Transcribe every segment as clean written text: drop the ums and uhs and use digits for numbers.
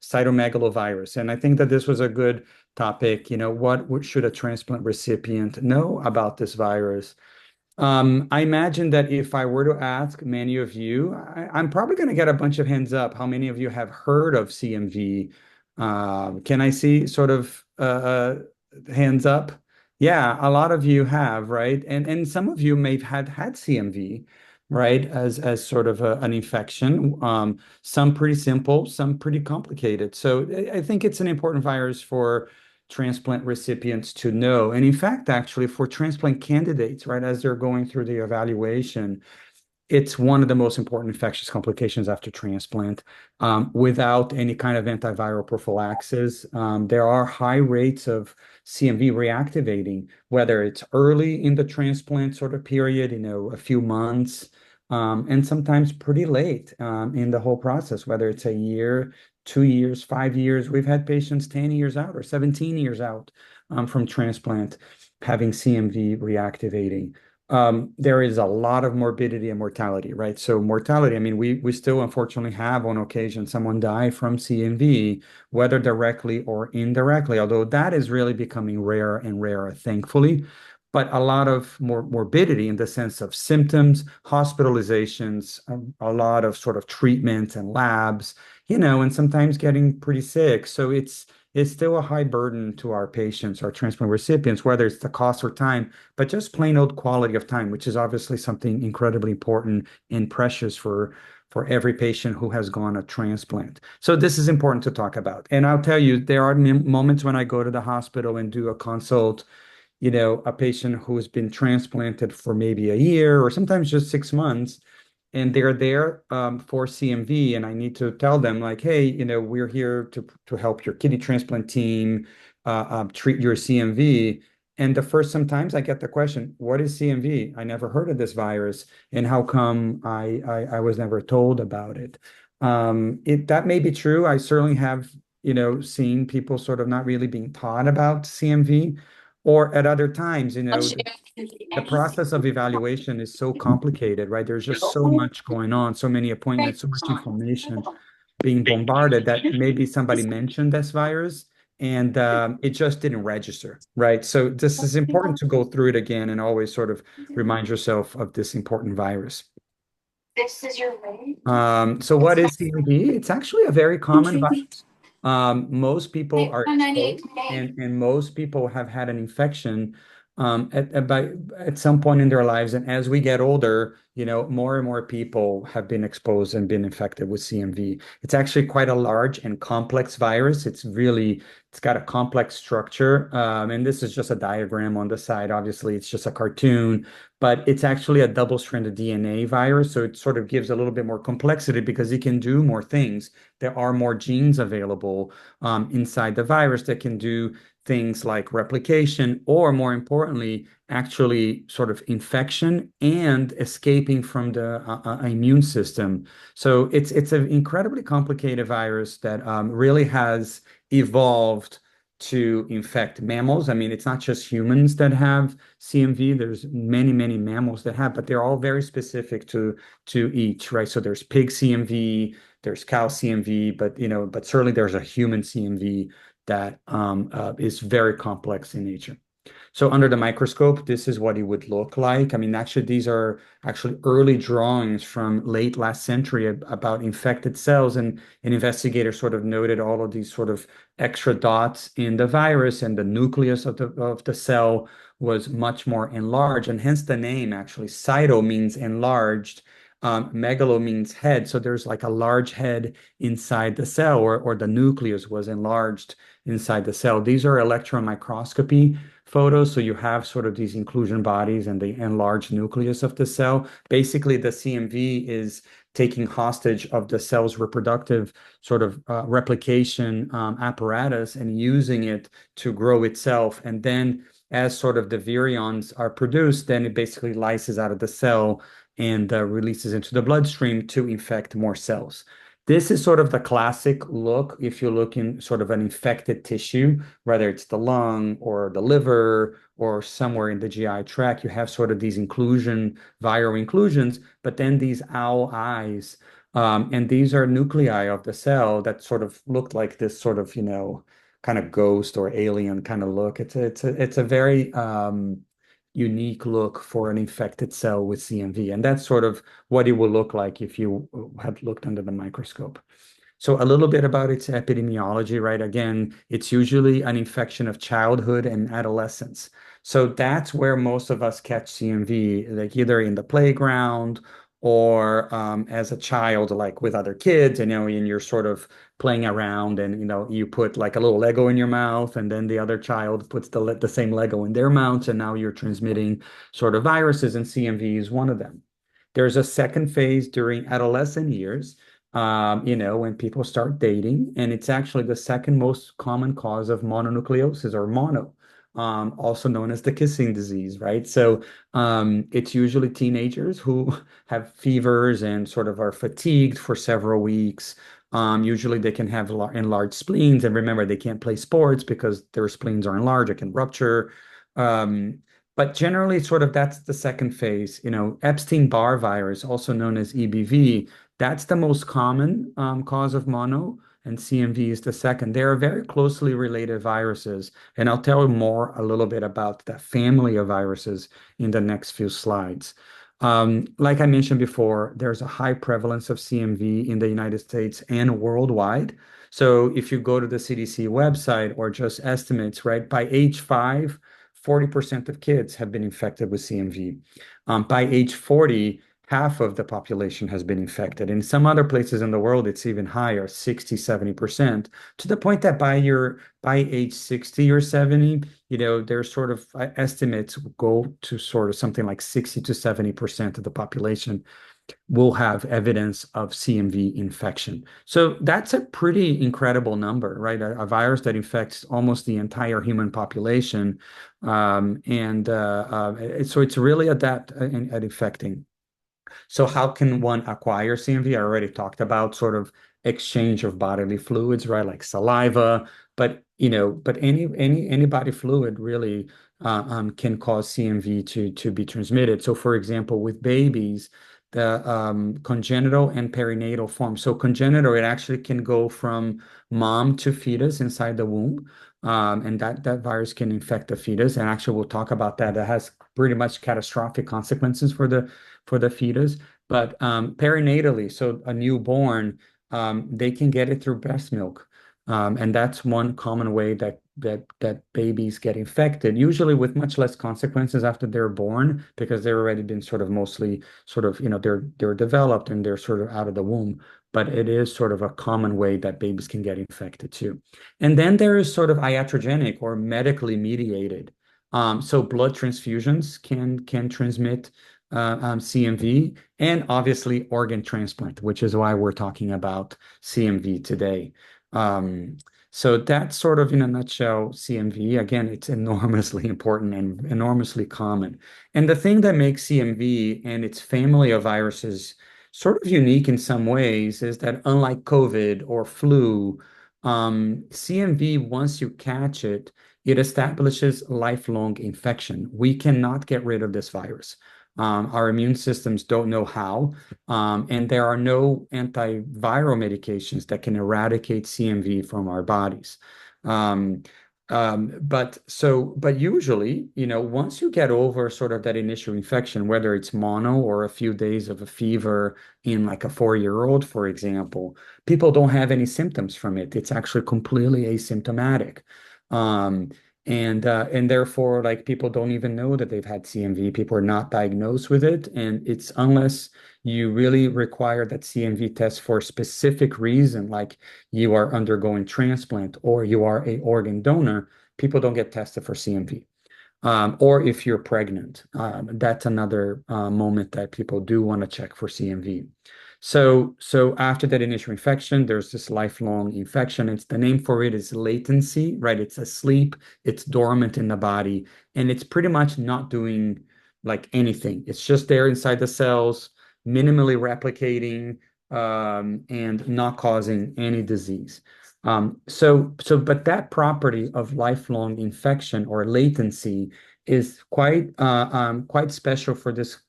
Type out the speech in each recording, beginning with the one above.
cytomegalovirus. And I think that this was a good topic. What should a transplant recipient know about this virus? I imagine that if I were to ask many of you, I'm probably going to get a bunch of hands up. How many of you have heard of CMV? Can I see sort of hands up? Yeah, a lot of you have, right? And some of you may have had CMV, right, as sort of an infection. Some pretty simple, some pretty complicated. So I think it's an important virus for transplant recipients to know. And in fact, actually, for transplant candidates, right, as they're going through the evaluation, it's one of the most important infectious complications after transplant. Without any kind of antiviral prophylaxis, there are high rates of CMV reactivating, whether it's early in the transplant sort of period, a few months, and sometimes pretty late in the whole process, whether it's a year, 2 years, 5 years. We've had patients 10 years out or 17 years out from transplant having CMV reactivating. There is a lot of morbidity and mortality, right? So mortality, I mean, we still unfortunately have on occasion someone die from CMV, whether directly or indirectly, although that is really becoming rarer and rarer, thankfully. But a lot of morbidity in the sense of symptoms, hospitalizations, a lot of sort of treatments and labs, and sometimes getting pretty sick. So it's still a high burden to our patients, our transplant recipients, whether it's the cost or time, but just plain old quality of time, which is obviously something incredibly important and precious for every patient who has gone a transplant. So this is important to talk about. And I'll tell you, there are moments when I go to the hospital and do a consult, a patient who has been transplanted for maybe a year or sometimes just 6 months, and they're there for CMV, and I need to tell them like, hey, we're here to help your kidney transplant team treat your CMV. And the first sometimes I get the question, what is CMV? I never heard of this virus, and how come I was never told about it? That may be true. I certainly have, seen people sort of not really being taught about CMV, or at other times, the process of evaluation is so complicated, right? There's just so much going on, so many appointments, so much information being bombarded that maybe somebody mentioned this virus and it just didn't register, right? So this is important to go through it again and always sort of remind yourself of this important virus. This is your room. So what is CMV? It's actually a very common virus. Most people Like are 198 exposed, today. and most people have had an infection at some point in their lives. And as we get older, more and more people have been exposed and been infected with CMV. It's actually quite a large and complex virus. It's got a complex structure. And this is just a diagram on the side. Obviously, it's just a cartoon, but it's actually a double-stranded DNA virus. So it sort of gives a little bit more complexity because it can do more things. There are more genes available inside the virus that can do things like replication, or more importantly, actually sort of infection and escaping from the immune system. So it's an incredibly complicated virus that really has evolved to infect mammals. I mean, it's not just humans that have CMV. There's many, many mammals that have, but they're all very specific to each, right? So there's pig CMV, there's cow CMV, but certainly there's a human CMV that is very complex in nature. So under the microscope, this is what it would look like. I mean, actually, these are actually early drawings from late last century about infected cells, and an investigator sort of noted all of these sort of extra dots in the virus, and the nucleus of the cell was much more enlarged, and hence the name actually. Cyto means enlarged. Megalo means head. So there's like a large head inside the cell, or the nucleus was enlarged inside the cell. These are electron microscopy photos. So you have sort of these inclusion bodies and the enlarged nucleus of the cell. Basically, the CMV is taking hostage of the cell's reproductive sort of replication apparatus and using it to grow itself. And then as sort of the virions are produced, then it basically lyses out of the cell and releases into the bloodstream to infect more cells. This is sort of the classic look if you look in sort of an infected tissue, whether it's the lung or the liver or somewhere in the GI tract. You have sort of these viral inclusions, but then these owl eyes And these are nuclei of the cell that sort of look like this sort of, kind of ghost or alien kind of look. It's a very unique look for an infected cell with CMV. And that's sort of what it will look like if you had looked under the microscope. So a little bit about its epidemiology, right? Again, it's usually an infection of childhood and adolescence. So that's where most of us catch CMV, like either in the playground or as a child, like with other kids, and you're sort of playing around and, you put like a little Lego in your mouth and then the other child puts the same Lego in their mouth. And now you're transmitting sort of viruses, and CMV is one of them. There's a second phase during adolescent years, when people start dating, and it's actually the second most common cause of mononucleosis or mono, also known as the kissing disease, right? So it's usually teenagers who have fevers and sort of are fatigued for several weeks. Usually they can have enlarged spleens, and remember, they can't play sports because their spleens are enlarged, it can rupture. Um, but generally, sort of that's the second phase. Epstein-Barr virus, also known as EBV, that's the most common cause of mono, and CMV is the second. They are very closely related viruses, and I'll tell you more a little bit about that family of viruses in the next few slides. Like I mentioned before, there's a high prevalence of CMV in the United States and worldwide. So if you go to the CDC website or just estimates, right, by age 5, 40% of kids have been infected with CMV. By age 40, half of the population has been infected. In some other places in the world, it's even higher, 60, 70%, to the point that by age 60 or 70, there's sort of estimates go to sort of something like 60 to 70% of the population will have evidence of CMV infection. So that's a pretty incredible number, right? A virus that infects almost the entire human population. So it's really adept at infecting. So how can one acquire CMV? I already talked about sort of exchange of bodily fluids, right? Like saliva, but any body fluid really can cause CMV to be transmitted. So for example, with babies, the congenital and perinatal form. So congenital, it actually can go from mom to fetus inside the womb. And that virus can infect the fetus. And actually, we'll talk about that. That has pretty much catastrophic consequences for the fetus. But perinatally, so a newborn, they can get it through breast milk. And that's one common way that babies get infected, usually with much less consequences after they're born, because they've already been sort of mostly sort of, they're developed and they're sort of out of the womb. But it is sort of a common way that babies can get infected too. And then there is sort of iatrogenic or medically mediated. So blood transfusions can transmit CMV, and obviously organ transplant, which is why we're talking about CMV today. Um, so that's sort of in a nutshell CMV. Again, it's enormously important and enormously common. And the thing that makes CMV and its family of viruses sort of unique in some ways is that unlike COVID or flu, CMV, once you catch it, it establishes lifelong infection. We cannot get rid of this virus. Our immune systems don't know how, and there are no antiviral medications that can eradicate CMV from our bodies. Um, but usually, once you get over sort of that initial infection, whether it's mono or a few days of a fever in like a 4-year-old, for example, people don't have any symptoms from it. It's actually completely asymptomatic. Um, and therefore, like people don't even know that they've had CMV. People are not diagnosed with it, and it's unless you really require that CMV test for a specific reason, like you are undergoing transplant or you are a organ donor, people don't get tested for CMV. Or if you're pregnant, that's another moment that people do want to check for CMV. So after that initial infection, there's this lifelong infection. It's the name for it is latency, right? It's asleep, it's dormant in the body, and it's pretty much not doing like anything. It's just there inside the cells, minimally replicating, and not causing any disease. But that property of lifelong infection or latency is quite special for this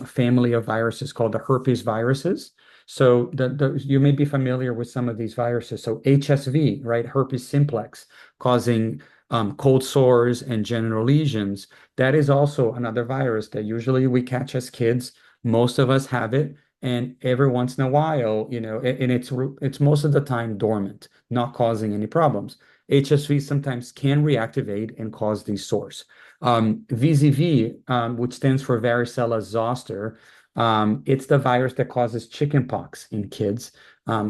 family of viruses called the herpes viruses. So you may be familiar with some of these viruses. So HSV, right? Herpes simplex, causing cold sores and genital lesions. That is also another virus that usually we catch as kids. Most of us have it. And every once in a while, and it's most of the time dormant, not causing any problems. HSV sometimes can reactivate and cause these sores. VZV, which stands for varicella zoster, it's the virus that causes chickenpox in kids.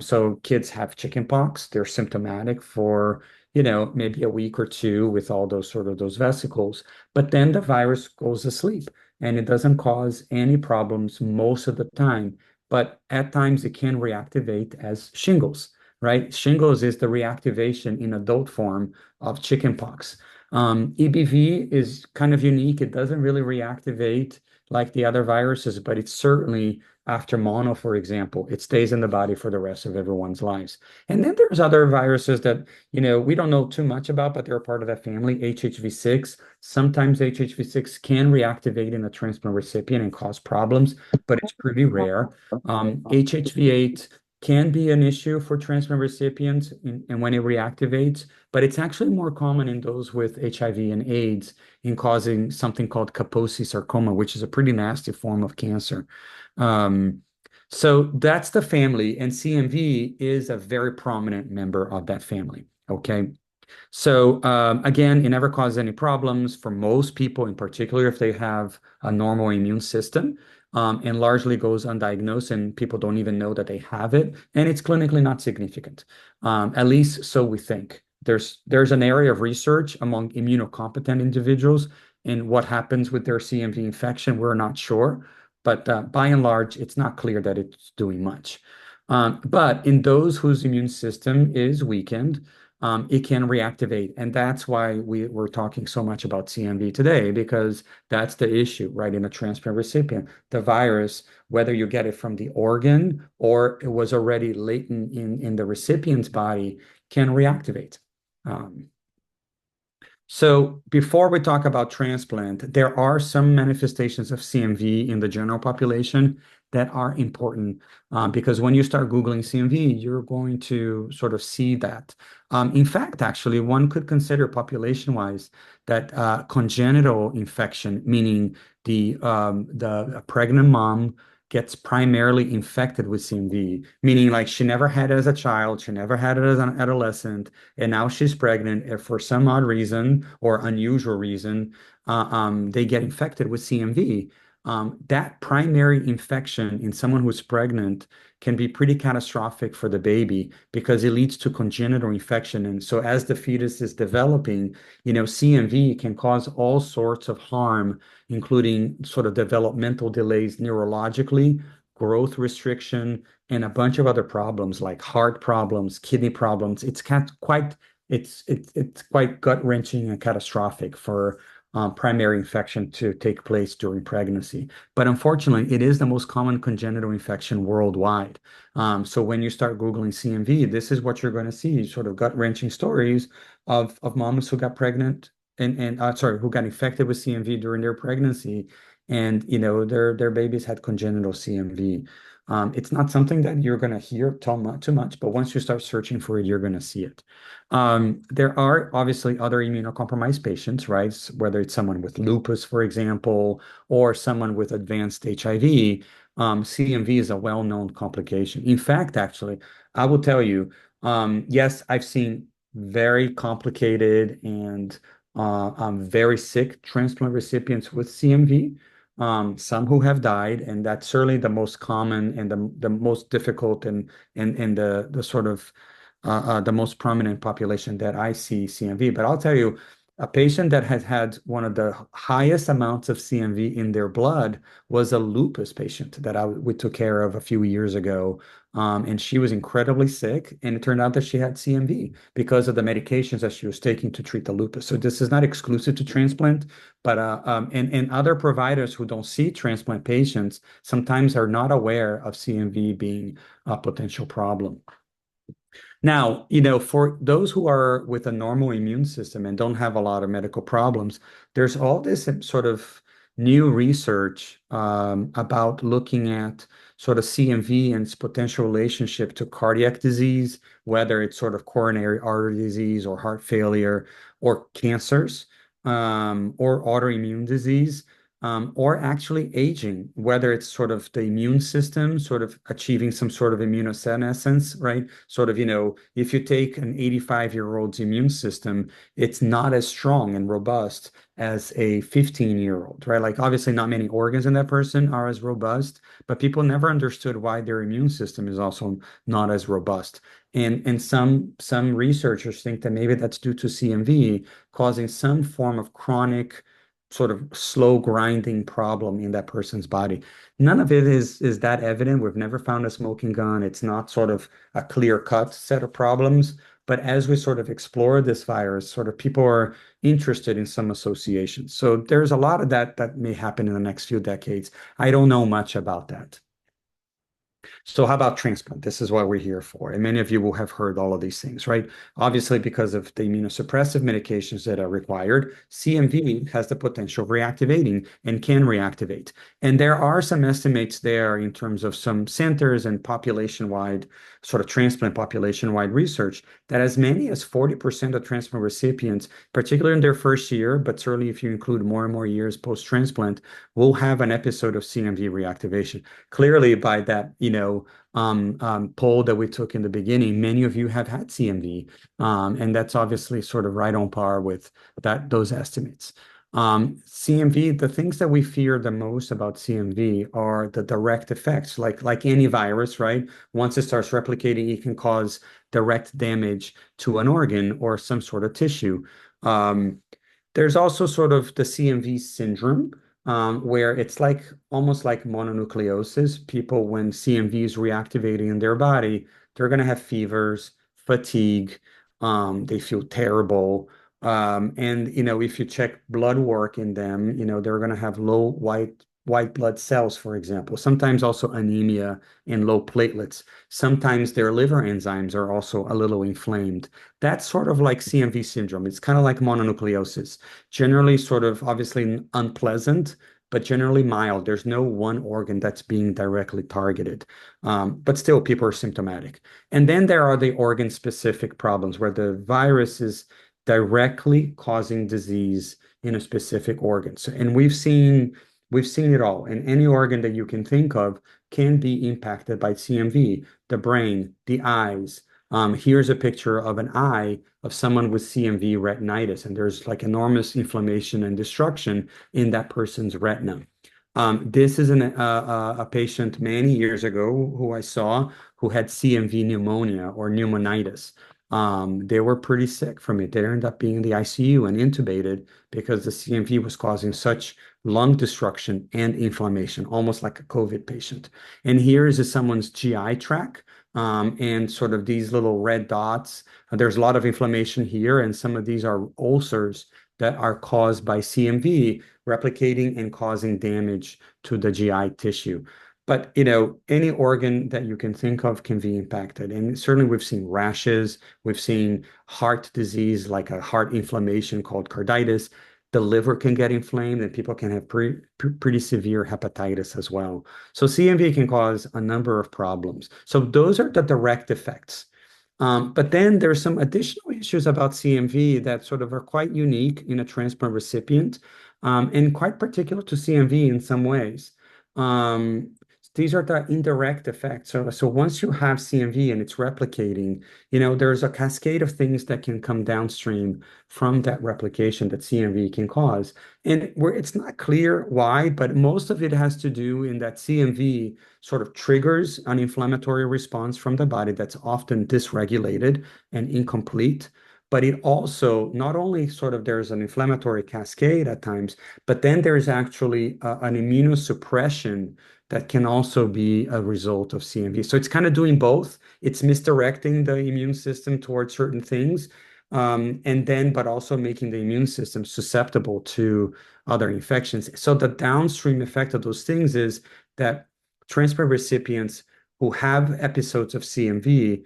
So kids have chickenpox. They're symptomatic for, maybe a week or two with all those vesicles. But then the virus goes asleep and it doesn't cause any problems most of the time. But at times it can reactivate as shingles, right? Shingles is the reactivation in adult form of chickenpox. EBV is kind of unique. It doesn't really reactivate like the other viruses, but it's certainly after mono, for example, it stays in the body for the rest of everyone's lives. And then there's other viruses that, we don't know too much about, but they're a part of that family, HHV6. Sometimes HHV6 can reactivate in a transplant recipient and cause problems, but it's pretty rare. HHV8 can be an issue for transplant recipients and when it reactivates, but it's actually more common in those with HIV and AIDS in causing something called Kaposi sarcoma, which is a pretty nasty form of cancer. Um, so that's the family, and CMV is a very prominent member of that family. Okay. So again, it never causes any problems for most people, in particular if they have a normal immune system, and largely goes undiagnosed, and people don't even know that they have it, and it's clinically not significant. At least so we think. There's an area of research among immunocompetent individuals, and what happens with their CMV infection, we're not sure, but by and large, it's not clear that it's doing much. But in those whose immune system is weakened, it can reactivate. And that's why we're talking so much about CMV today, because that's the issue, right? In a transplant recipient, the virus, whether you get it from the organ or it was already latent in the recipient's body, can reactivate. Um, so before we talk about transplant, there are some manifestations of CMV in the general population that are important because when you start Googling CMV, you're going to sort of see that. In fact, actually, one could consider population-wise that congenital infection, meaning the pregnant mom gets primarily infected with CMV, meaning like she never had it as a child, she never had it as an adolescent, and now she's pregnant, and for some odd reason or unusual reason, they get infected with CMV. That primary infection in someone who's pregnant can be pretty catastrophic for the baby because it leads to congenital infection. And so as the fetus is developing, CMV can cause all sorts of harm, including sort of developmental delays neurologically, growth restriction, and a bunch of other problems like heart problems, kidney problems. It's quite gut-wrenching and catastrophic for primary infection to take place during pregnancy. But unfortunately, it is the most common congenital infection worldwide. So when you start Googling CMV, this is what you're going to see, sort of gut-wrenching stories of moms who got pregnant and sorry, who got infected with CMV during their pregnancy, and their babies had congenital CMV. It's not something that you're going to hear too much, but once you start searching for it, you're going to see it. There are obviously other immunocompromised patients, right? Whether it's someone with lupus, for example, or someone with advanced HIV, CMV is a well-known complication. In fact, actually, I will tell you, yes, I've seen very complicated and very sick transplant recipients with CMV, some who have died, and that's certainly the most common and the most difficult and the sort of the most prominent population that I see CMV. But I'll tell you, a patient that has had one of the highest amounts of CMV in their blood was a lupus patient that we took care of a few years ago. And she was incredibly sick, and it turned out that she had CMV because of the medications that she was taking to treat the lupus. So this is not exclusive to transplant, but and other providers who don't see transplant patients sometimes are not aware of CMV being a potential problem. Now, for those who are with a normal immune system and don't have a lot of medical problems, there's all this sort of new research about looking at sort of CMV and its potential relationship to cardiac disease, whether it's sort of coronary artery disease or heart failure or cancers, or autoimmune disease, or actually aging, whether it's sort of the immune system sort of achieving some sort of immunosenescence, right? Sort of, if you take an 85-year-old's immune system, it's not as strong and robust as a 15-year-old, right? Like obviously not many organs in that person are as robust, but people never understood why their immune system is also not as robust. And some researchers think that maybe that's due to CMV causing some form of chronic sort of slow grinding problem in that person's body. None of it is that evident. We've never found a smoking gun. It's not sort of a clear-cut set of problems. But as we sort of explore this virus, sort of people are interested in some associations. So there's a lot of that may happen in the next few decades. I don't know much about that. So how about transplant? This is what we're here for. And many of you will have heard all of these things, right? Obviously, because of the immunosuppressive medications that are required, CMV has the potential of reactivating and can reactivate. And there are some estimates there in terms of some centers and population-wide, sort of transplant population-wide research, that as many as 40% of transplant recipients, particularly in their first year, but certainly if you include more and more years post-transplant, will have an episode of CMV reactivation. Clearly, by that, poll that we took in the beginning, many of you have had CMV, and that's obviously sort of right on par with those estimates. CMV, the things that we fear the most about CMV are the direct effects, like any virus, right? Once it starts replicating, it can cause direct damage to an organ or some sort of tissue. Um, there's also sort of the CMV syndrome, where it's like almost like mononucleosis. People, when CMV is reactivating in their body, they're going to have fevers, fatigue, they feel terrible. And if you check blood work in them, they're going to have low white blood cells, for example. Sometimes also anemia and low platelets. Sometimes their liver enzymes are also a little inflamed. That's sort of like CMV syndrome. It's kind of like mononucleosis. Generally, sort of obviously unpleasant, but generally mild. There's no one organ that's being directly targeted. But still, people are symptomatic. And then there are the organ-specific problems where the virus is directly causing disease in a specific organ. So, and we've seen it all. And any organ that you can think of can be impacted by CMV, the brain, the eyes. Here's a picture of an eye of someone with CMV retinitis, and there's like enormous inflammation and destruction in that person's retina. This is a patient many years ago who I saw who had CMV pneumonia or pneumonitis. They were pretty sick from it. They ended up being in the ICU and intubated because the CMV was causing such lung destruction and inflammation, almost like a COVID patient. And here is someone's GI tract, and sort of these little red dots. There's a lot of inflammation here, and some of these are ulcers that are caused by CMV replicating and causing damage to the GI tissue. But any organ that you can think of can be impacted. And certainly we've seen rashes, we've seen heart disease like a heart inflammation called carditis. The liver can get inflamed and people can have pretty severe hepatitis as well. So CMV can cause a number of problems. So those are the direct effects. But then there's some additional issues about CMV that sort of are quite unique in a transplant recipient, and quite particular to CMV in some ways. Um, these are the indirect effects. So once you have CMV and it's replicating, there's a cascade of things that can come downstream from that replication that CMV can cause. And where it's not clear why, but most of it has to do in that CMV sort of triggers an inflammatory response from the body that's often dysregulated and incomplete. But it also not only sort of there's an inflammatory cascade at times, but then there's actually an immunosuppression that can also be a result of CMV. So it's kind of doing both. It's misdirecting the immune system towards certain things, and then, but also making the immune system susceptible to other infections. So the downstream effect of those things is that transplant recipients who have episodes of CMV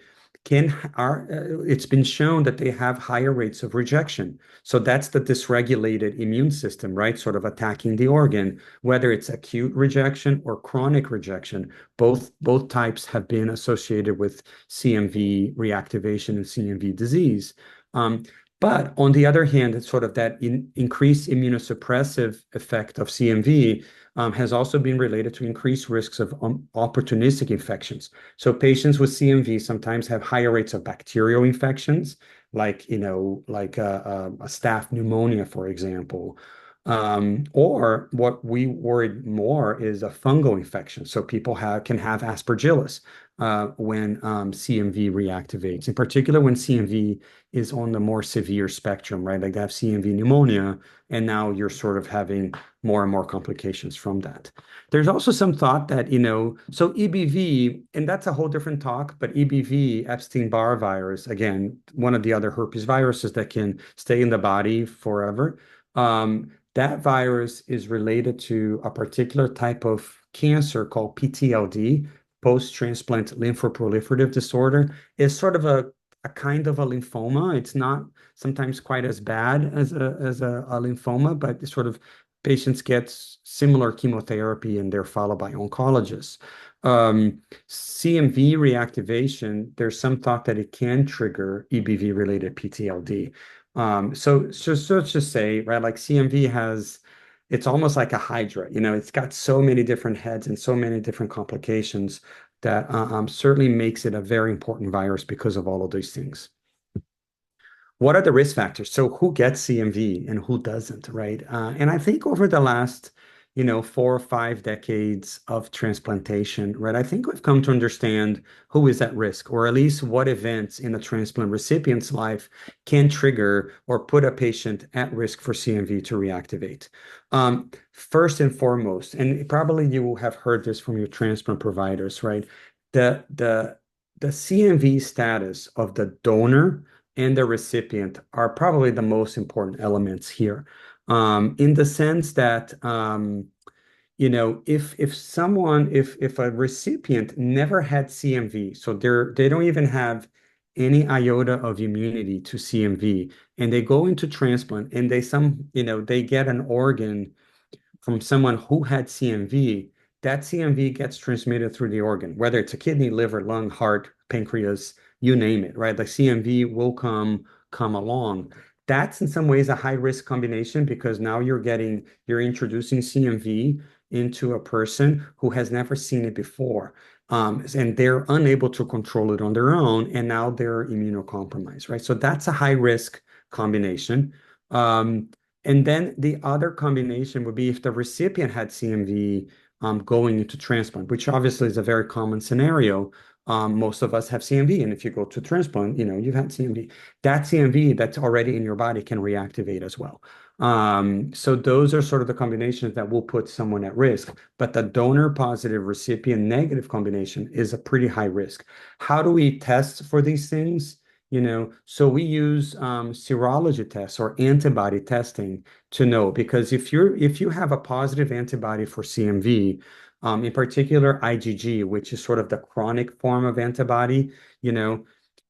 it's been shown that they have higher rates of rejection. So that's the dysregulated immune system, right? Sort of attacking the organ, whether it's acute rejection or chronic rejection. Both types have been associated with CMV reactivation and CMV disease. Um, but on the other hand, it's sort of that increased immunosuppressive effect of CMV has also been related to increased risks of opportunistic infections. So patients with CMV sometimes have higher rates of bacterial infections, like like a staph pneumonia, for example. Or what we worried more is a fungal infection. So people can have aspergillus when CMV reactivates, in particular when CMV is on the more severe spectrum, right? Like they have CMV pneumonia, and now you're sort of having more and more complications from that. There's also some thought that, so EBV, and that's a whole different talk, but EBV, Epstein-Barr virus, again, one of the other herpes viruses that can stay in the body forever. That virus is related to a particular type of cancer called PTLD, post-transplant lymphoproliferative disorder. It's sort of a kind of a lymphoma. It's not sometimes quite as bad as a lymphoma, but it sort of patients get similar chemotherapy and they're followed by oncologists. CMV reactivation, there's some thought that it can trigger EBV-related PTLD. So let's just say, right, like CMV it's almost like a hydra, it's got so many different heads and so many different complications that certainly makes it a very important virus because of all of these things. What are the risk factors? So who gets CMV and who doesn't, right? And I think over the last, 4 or 5 decades of transplantation, right, I think we've come to understand who is at risk, or at least what events in a transplant recipient's life can trigger or put a patient at risk for CMV to reactivate. First and foremost, and probably you will have heard this from your transplant providers, right? The CMV status of the donor and the recipient are probably the most important elements here. In the sense that if a recipient never had CMV, so they don't even have any iota of immunity to CMV, and they go into transplant and they get an organ from someone who had CMV, that CMV gets transmitted through the organ, whether it's a kidney, liver, lung, heart, pancreas, you name it, right? The CMV will come along. That's in some ways a high risk combination because now you're introducing CMV into a person who has never seen it before. And they're unable to control it on their own, and now they're immunocompromised, right? So that's a high risk combination. And then the other combination would be if the recipient had CMV going into transplant, which obviously is a very common scenario. Most of us have CMV, and if you go to transplant, you've had CMV. That CMV that's already in your body can reactivate as well. So those are sort of the combinations that will put someone at risk. But the donor positive, recipient negative combination is a pretty high risk. How do we test for these things? So we use serology tests or antibody testing to know, because if you have a positive antibody for CMV, in particular IgG, which is sort of the chronic form of antibody,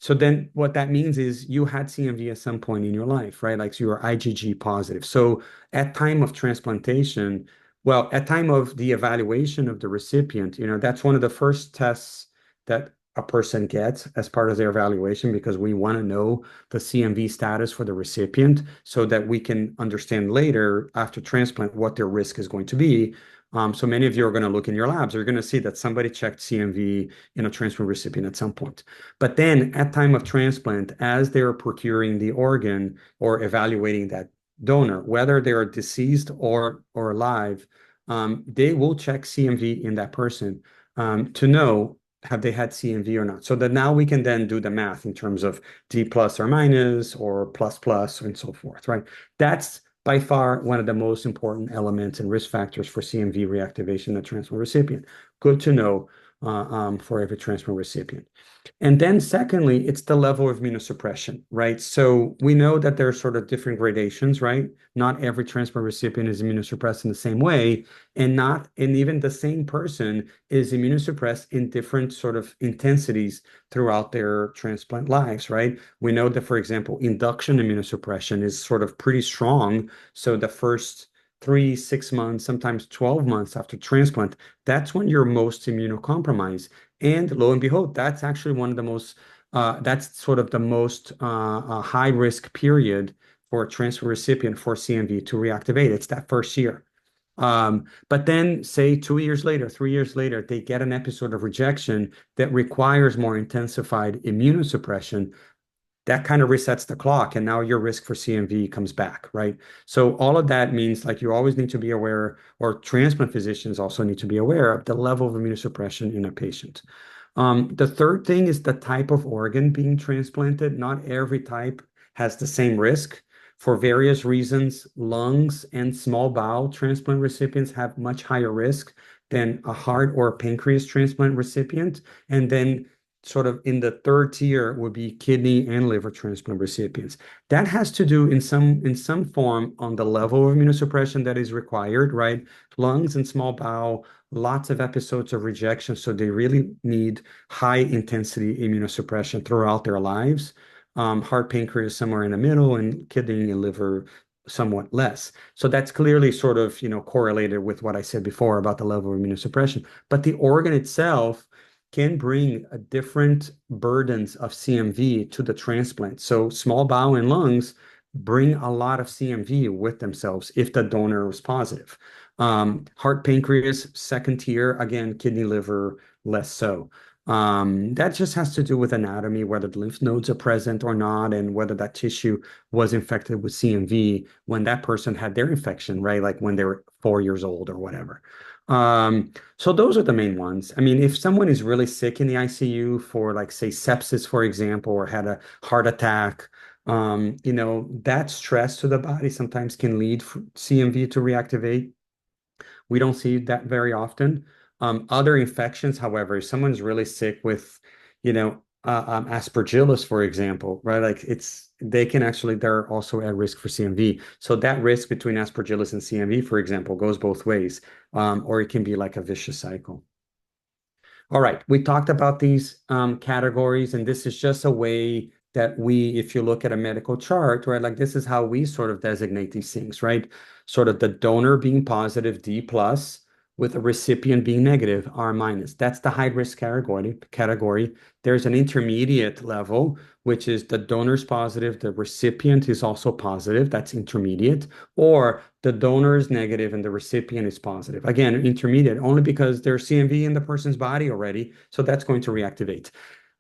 so then what that means is you had CMV at some point in your life, right? Like so you are IgG positive. So at time of transplantation, well, at time of the evaluation of the recipient, that's one of the first tests that a person gets as part of their evaluation, because we want to know the CMV status for the recipient so that we can understand later after transplant what their risk is going to be. So many of you are going to look in your labs. You're going to see that somebody checked CMV in a transplant recipient at some point. But then at time of transplant, as they're procuring the organ or evaluating that donor, whether they are deceased or alive, they will check CMV in that person to know have they had CMV or not. So that now we can then do the math in terms of D plus or minus or plus plus and so forth, right? That's by far one of the most important elements and risk factors for CMV reactivation in the transplant recipient. Good to know. for every transplant recipient. And then secondly, it's the level of immunosuppression, right? So we know that there are sort of different gradations, right? Not every transplant recipient is immunosuppressed in the same way, and even the same person is immunosuppressed in different sort of intensities throughout their transplant lives, right? We know that, for example, induction immunosuppression is sort of pretty strong. So the first 3, 6 months, sometimes 12 months after transplant, that's when you're most immunocompromised. And lo and behold, that's actually one of the most, that's sort of the most high risk period for a transfer recipient for CMV to reactivate. It's that first year. But then, say 2 years later, 3 years later, they get an episode of rejection that requires more intensified immunosuppression. That kind of resets the clock, and now your risk for CMV comes back, right? So all of that means like you always need to be aware, or transplant physicians also need to be aware of the level of immunosuppression in a patient. The third thing is the type of organ being transplanted. Not every type has the same risk. For various reasons, lungs and small bowel transplant recipients have much higher risk than a heart or a pancreas transplant recipient. And then sort of in the third tier would be kidney and liver transplant recipients. That has to do in some form on the level of immunosuppression that is required, right? Lungs and small bowel, lots of episodes of rejection, so they really need high intensity immunosuppression throughout their lives. Heart, pancreas somewhere in the middle, and kidney and liver somewhat less. So that's clearly sort of, correlated with what I said before about the level of immunosuppression. But the organ itself can bring a different burdens of CMV to the transplant. So small bowel and lungs bring a lot of CMV with themselves if the donor was positive. Heart, pancreas, second tier, again, kidney, liver, less so. That just has to do with anatomy, whether the lymph nodes are present or not, and whether that tissue was infected with CMV when that person had their infection, right? Like when they were 4 years old or whatever. So those are the main ones. I mean, if someone is really sick in the ICU for, like, say, sepsis, for example, or had a heart attack, that stress to the body sometimes can lead CMV to reactivate. We don't see that very often. Other infections, however, if someone's really sick with, aspergillus, for example, right? Like they're also at risk for CMV. So that risk between aspergillus and CMV, for example, goes both ways, or it can be like a vicious cycle. All right, we talked about these categories, and this is just a way that if you look at a medical chart, right, like this is how we sort of designate these things, right? Sort of the donor being positive, D plus, with a recipient being negative, R minus. That's the high risk category. There's an intermediate level, which is the donor's positive, the recipient is also positive, that's intermediate, or the donor is negative and the recipient is positive. Again, intermediate, only because there's CMV in the person's body already, so that's going to reactivate.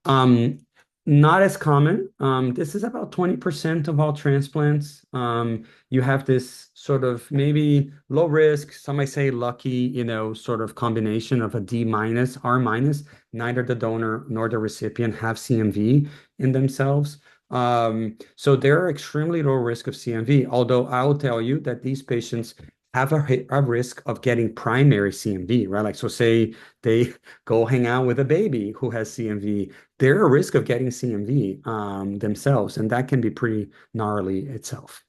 Um, Not as common. This is about 20% of all transplants. You have this sort of maybe low risk, some might say lucky, sort of combination of a D minus, R minus. Neither the donor nor the recipient have CMV in themselves. So they're extremely low risk of CMV, although I will tell you that these patients have a risk of getting primary CMV, right? Like, so say they go hang out with a baby who has CMV, they're at risk of getting CMV themselves, and that can be pretty gnarly itself.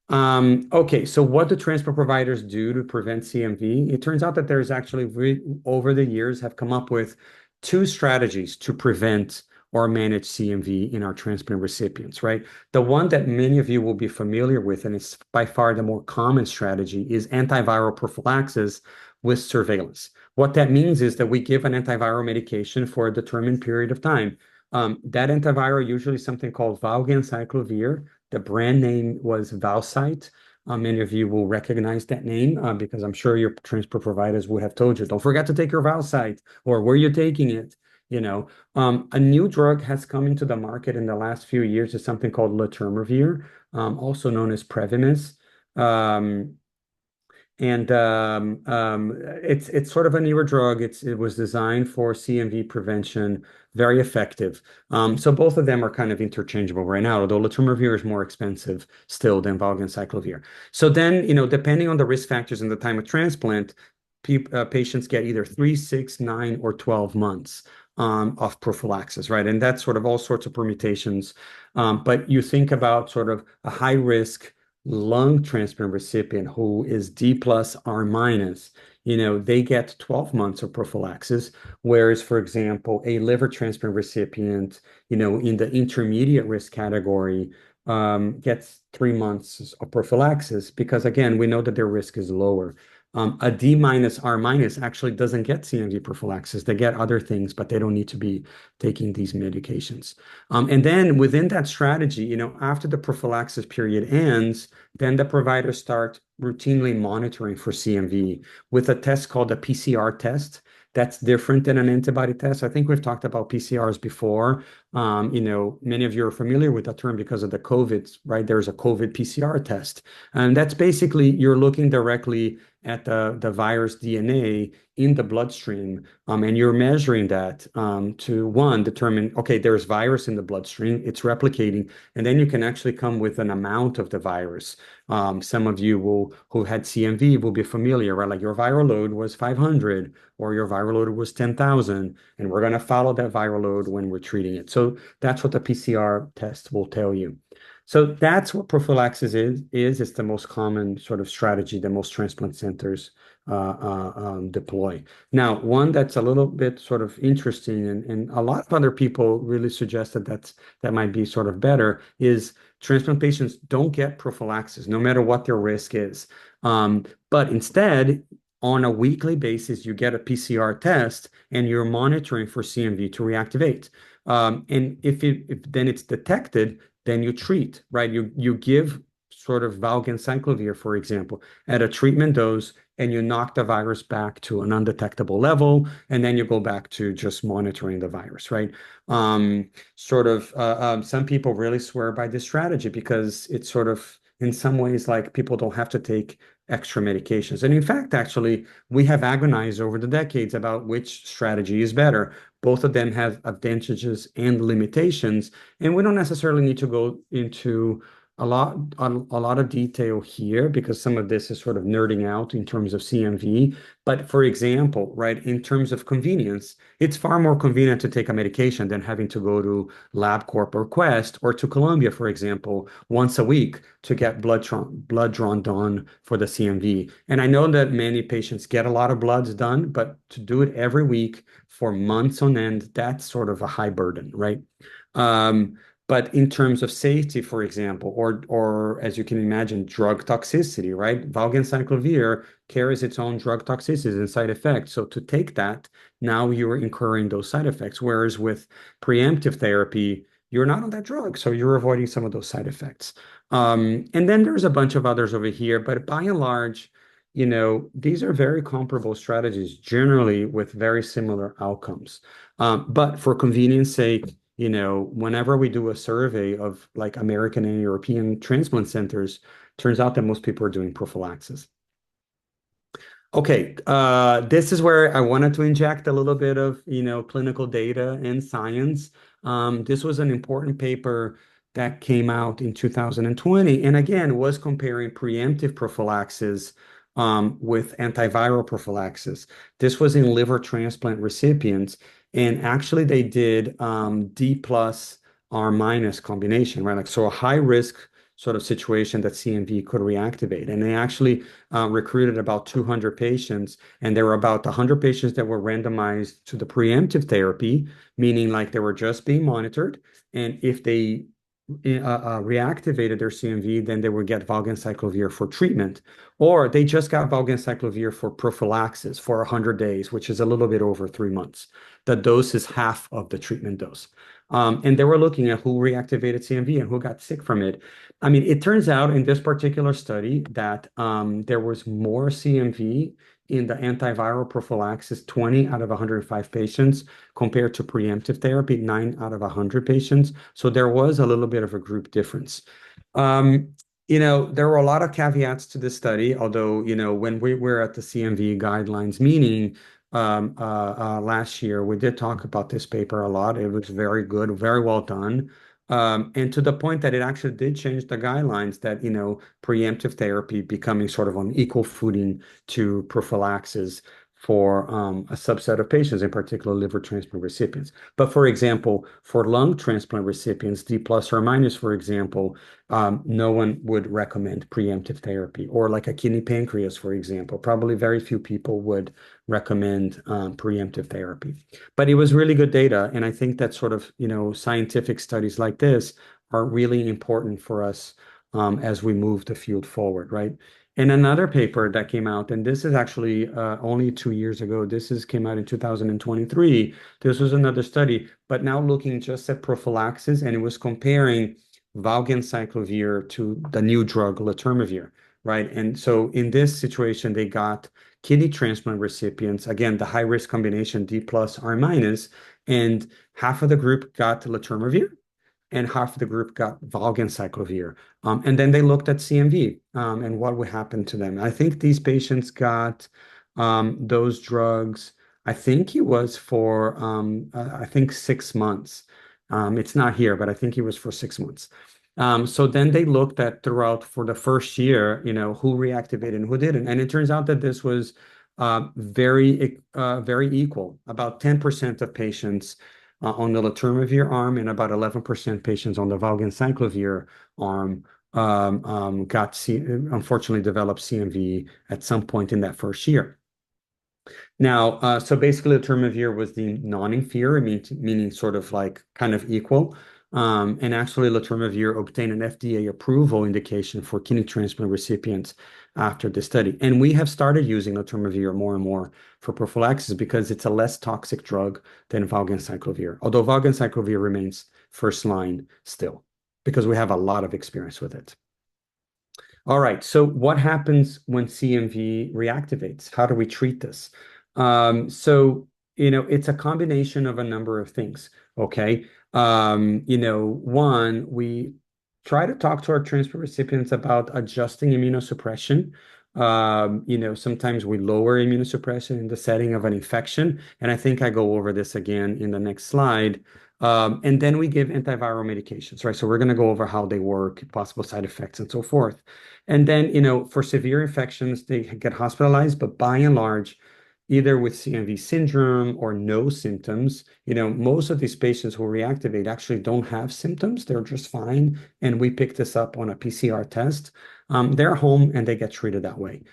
Okay, so what do transport providers do to prevent CMV? It turns out that there's actually, over the years, have come up with two strategies to prevent or manage CMV in our transplant recipients, right? The one that many of you will be familiar with, and it's by far the more common strategy, is antiviral prophylaxis with surveillance. What that means is that we give an antiviral medication for a determined period of time. That antiviral usually is something called valganciclovir. The brand name was Valcyte. Many of you will recognize that name because I'm sure your transport providers would have told you, don't forget to take your Valcyte, or where you're taking it. A new drug has come into the market in the last few years. Is something called letermovir, also known as Prevymis. Um, and it's sort of a newer drug. It was designed for CMV prevention, very effective. So both of them are kind of interchangeable right now, although letermovir is more expensive still than valganciclovir. So then, depending on the risk factors and the time of transplant, patients get either 3, 6, 9, or 12 months of prophylaxis, right? And that's sort of all sorts of permutations. But you think about sort of a high risk lung transplant recipient who is D plus R minus, they get 12 months of prophylaxis. Whereas, for example, a liver transplant recipient, in the intermediate risk category, gets 3 months of prophylaxis because, again, we know that their risk is lower. A D minus R minus actually doesn't get CMV prophylaxis. They get other things, but they don't need to be taking these medications. And then within that strategy, after the prophylaxis period ends, then the providers start routinely monitoring for CMV with a test called a PCR test. That's different than an antibody test. I think we've talked about PCRs before. Many of you are familiar with that term because of the COVID, right? There's a COVID PCR test. And that's basically you're looking directly at the virus DNA in the bloodstream, and you're measuring that to one, determine, okay, there's virus in the bloodstream, it's replicating, and then you can actually come with an amount of the virus. Some of you who had CMV will be familiar, right? Like your viral load was 500 or your viral load was 10,000, and we're going to follow that viral load when we're treating it. So that's what the PCR test will tell you. So that's what prophylaxis is. It's the most common sort of strategy that most transplant centers deploy. Now, one that's a little bit sort of interesting, and a lot of other people really suggest that might be sort of better, is transplant patients don't get prophylaxis, no matter what their risk is. But instead, on a weekly basis, you get a PCR test and you're monitoring for CMV to reactivate. And if then it's detected, then you treat, right? You give sort of valganciclovir, for example, at a treatment dose, and you knock the virus back to an undetectable level, and then you go back to just monitoring the virus, right? Some people really swear by this strategy because it's sort of, in some ways, like people don't have to take extra medications. And in fact, actually, we have agonized over the decades about which strategy is better. Both of them have advantages and limitations, and we don't necessarily need to go into a lot of detail here because some of this is sort of nerding out in terms of CMV. But for example, right, in terms of convenience, it's far more convenient to take a medication than having to go to LabCorp or Quest or to Columbia, for example, once a week to get blood drawn done for the CMV. And I know that many patients get a lot of bloods done, but to do it every week for months on end, that's sort of a high burden, right? Um, but in terms of safety, for example, or as you can imagine, drug toxicity, right? Valganciclovir carries its own drug toxicities and side effects. So to take that, now you're incurring those side effects. Whereas with preemptive therapy, you're not on that drug, so you're avoiding some of those side effects. And then there's a bunch of others over here, but by and large, these are very comparable strategies, generally with very similar outcomes. But for convenience sake, whenever we do a survey of like American and European transplant centers, turns out that most people are doing prophylaxis. Okay, this is where I wanted to inject a little bit of, clinical data and science. This was an important paper that came out in 2020, and again, was comparing preemptive prophylaxis with antiviral prophylaxis. This was in liver transplant recipients, and actually they did D plus R minus combination, right? Like so a high risk sort of situation that CMV could reactivate. And they actually recruited about 200 patients, and there were about 100 patients that were randomized to the preemptive therapy, meaning like they were just being monitored. And if they reactivated their CMV, then they would get valganciclovir for treatment, or they just got valganciclovir for prophylaxis for 100 days, which is a little bit over 3 months. The dose is half of the treatment dose. And they were looking at who reactivated CMV and who got sick from it. I mean, it turns out in this particular study that there was more CMV in the antiviral prophylaxis, 20 out of 105 patients, compared to preemptive therapy, 9 out of 100 patients. So there was a little bit of a group difference. There were a lot of caveats to this study, although, when we were at the CMV guidelines meeting last year, we did talk about this paper a lot. It was very good, very well done. And to the point that it actually did change the guidelines that, preemptive therapy becoming sort of on equal footing to prophylaxis for a subset of patients, in particular liver transplant recipients. But for example, for lung transplant recipients, D plus or minus, for example, no one would recommend preemptive therapy, or like a kidney pancreas, for example. Probably very few people would recommend preemptive therapy. But it was really good data, and I think that sort of, scientific studies like this are really important for us as we move the field forward, right? In another paper that came out, and this is actually only 2 years ago, came out in 2023. This was another study, but now looking just at prophylaxis, and it was comparing valganciclovir to the new drug letermovir, right? And so in this situation, they got kidney transplant recipients, again, the high risk combination D plus R minus, and half of the group got letermovir and half of the group got valganciclovir. And then they looked at CMV and what would happen to them. I think these patients got those drugs. I think it was for I think 6 months. It's not here, but I think it was for 6 months. So then they looked at throughout for the first year, who reactivated and who didn't. And it turns out that this was very equal. About 10% of patients on the letermovir arm and about 11% patients on the valganciclovir arm unfortunately developed CMV at some point in that first year. Now, so basically, letermovir was the non-inferior, meaning sort of like kind of equal. And actually, letermovir obtained an FDA approval indication for kidney transplant recipients after the study. And we have started using letermovir more and more for prophylaxis because it's a less toxic drug than valganciclovir, although valganciclovir remains first line still because we have a lot of experience with it. All right, so what happens when CMV reactivates? How do we treat this? So, it's a combination of a number of things, okay? One, we try to talk to our transplant recipients about adjusting immunosuppression. Sometimes we lower immunosuppression in the setting of an infection, and I think I go over this again in the next slide. And then we give antiviral medications, right? So we're going to go over how they work, possible side effects, and so forth. And then, for severe infections, they get hospitalized, but by and large, either with CMV syndrome or no symptoms, most of these patients who reactivate actually don't have symptoms. They're just fine. And we pick this up on a PCR test. They're home and they get treated that way.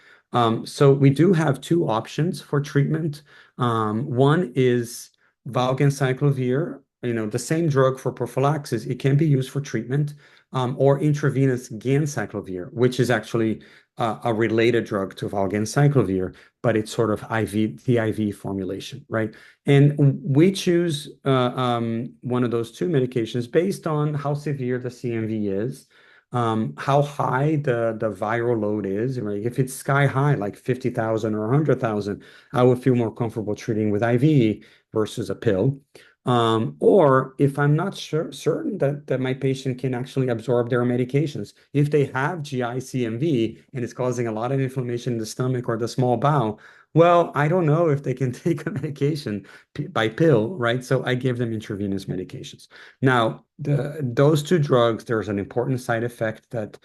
So we do have two options for treatment. One is valganciclovir, the same drug for prophylaxis. It can be used for treatment, or intravenous ganciclovir, which is actually a related drug to valganciclovir, but it's sort of the IV formulation, right? And we choose one of those two medications based on how severe the CMV is, how high the viral load is. Right? If it's sky high, like 50,000 or 100,000, I would feel more comfortable treating with IV versus a pill. Or if I'm not certain that my patient can actually absorb their medications, if they have GI CMV and it's causing a lot of inflammation in the stomach or the small bowel, well, I don't know if they can take a medication by pill, right? So I give them intravenous medications. Now, those two drugs, there's an important side effect that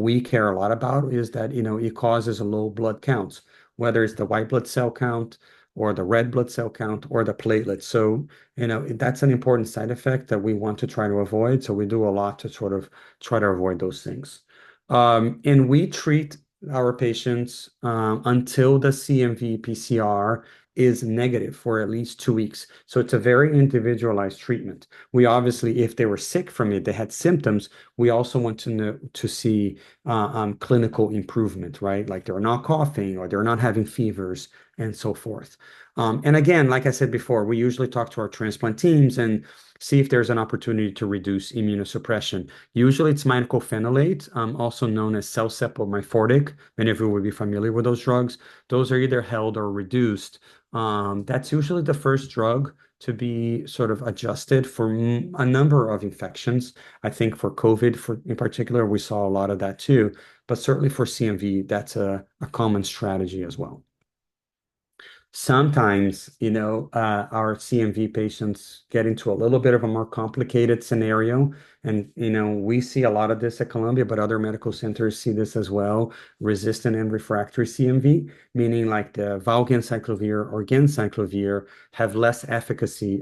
we care a lot about is that, it causes a low blood counts, whether it's the white blood cell count or the red blood cell count or the platelets. So, that's an important side effect that we want to try to avoid. So we do a lot to sort of try to avoid those things. And we treat our patients until the CMV PCR is negative for at least 2 weeks. So it's a very individualized treatment. We obviously, if they were sick from it, they had symptoms, we also want to know to see clinical improvement, right? Like they're not coughing or they're not having fevers and so forth. And again, like I said before, we usually talk to our transplant teams and see if there's an opportunity to reduce immunosuppression. Usually it's mycophenolate, also known as Celsep or Myfortic. Many of you will be familiar with those drugs. Those are either held or reduced. That's usually the first drug to be sort of adjusted for a number of infections. I think for COVID, in particular, we saw a lot of that too. But certainly for CMV, that's a common strategy as well. Sometimes, our CMV patients get into a little bit of a more complicated scenario. And, we see a lot of this at Columbia, but other medical centers see this as well. Resistant and refractory CMV, meaning like the valganciclovir or ganciclovir have less efficacy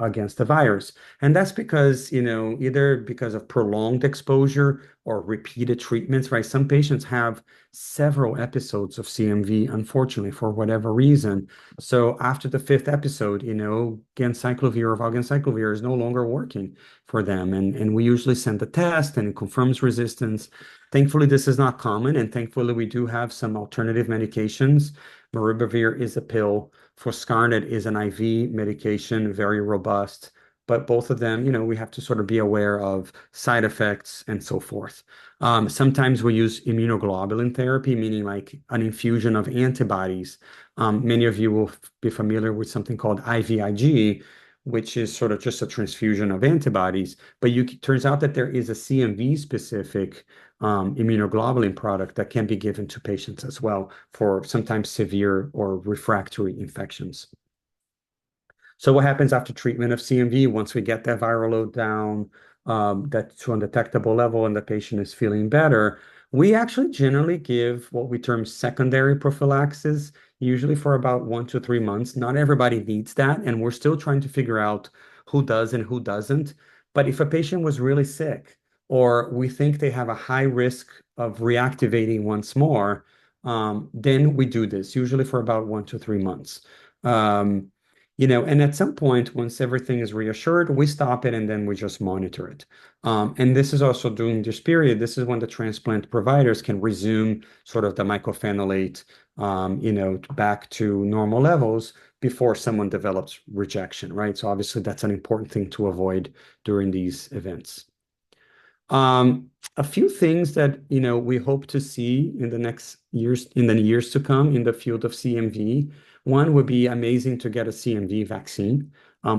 against the virus. And that's because, either because of prolonged exposure or repeated treatments, right? Some patients have several episodes of CMV, unfortunately, for whatever reason. So after the fifth episode, ganciclovir or valganciclovir is no longer working for them. And we usually send the test and it confirms resistance. Thankfully, this is not common. And thankfully, we do have some alternative medications. Maribavir is a pill. Foscarnet is an IV medication, very robust. But both of them, we have to sort of be aware of side effects and so forth. Sometimes we use immunoglobulin therapy, meaning like an infusion of antibodies. Many of you will be familiar with something called IVIG, which is sort of just a transfusion of antibodies. But turns out that there is a CMV specific immunoglobulin product that can be given to patients as well for sometimes severe or refractory infections. So what happens after treatment of CMV once we get that viral load down, that to an undetectable level and the patient is feeling better? We actually generally give what we term secondary prophylaxis, usually for about 1 to 3 months. Not everybody needs that, and we're still trying to figure out who does and who doesn't. But if a patient was really sick, or we think they have a high risk of reactivating once more, then we do this, usually for about 1 to 3 months. Um, and at some point, once everything is reassured, we stop it and then we just monitor it. And this is also during this period, this is when the transplant providers can resume sort of the mycophenolate, back to normal levels before someone develops rejection, right? So obviously that's an important thing to avoid during these events. A few things that we hope to see in the years to come in the field of CMV. One would be amazing to get a CMV vaccine.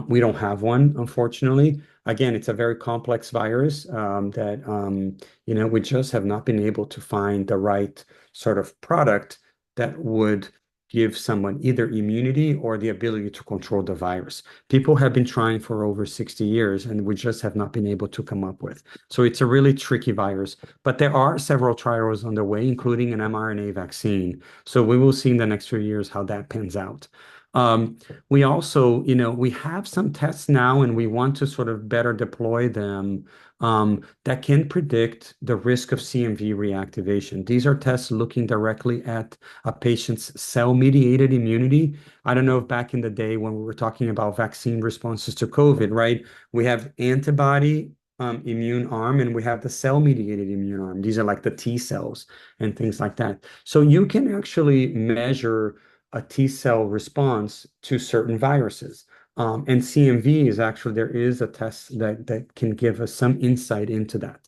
We don't have one, unfortunately. Again, it's a very complex virus that we just have not been able to find the right sort of product that would give someone either immunity or the ability to control the virus. People have been trying for over 60 years, and we just have not been able to come up with. So it's a really tricky virus, but there are several trials on the way, including an mRNA vaccine. So we will see in the next few years how that pans out. Um, we also, we have some tests now, and we want to sort of better deploy them that can predict the risk of CMV reactivation. These are tests looking directly at a patient's cell-mediated immunity. I don't know if back in the day when we were talking about vaccine responses to COVID, right? We have antibody immune arm and we have the cell-mediated immune arm. These are like the T cells and things like that. So you can actually measure a T cell response to certain viruses. And CMV is actually, there is a test that can give us some insight into that.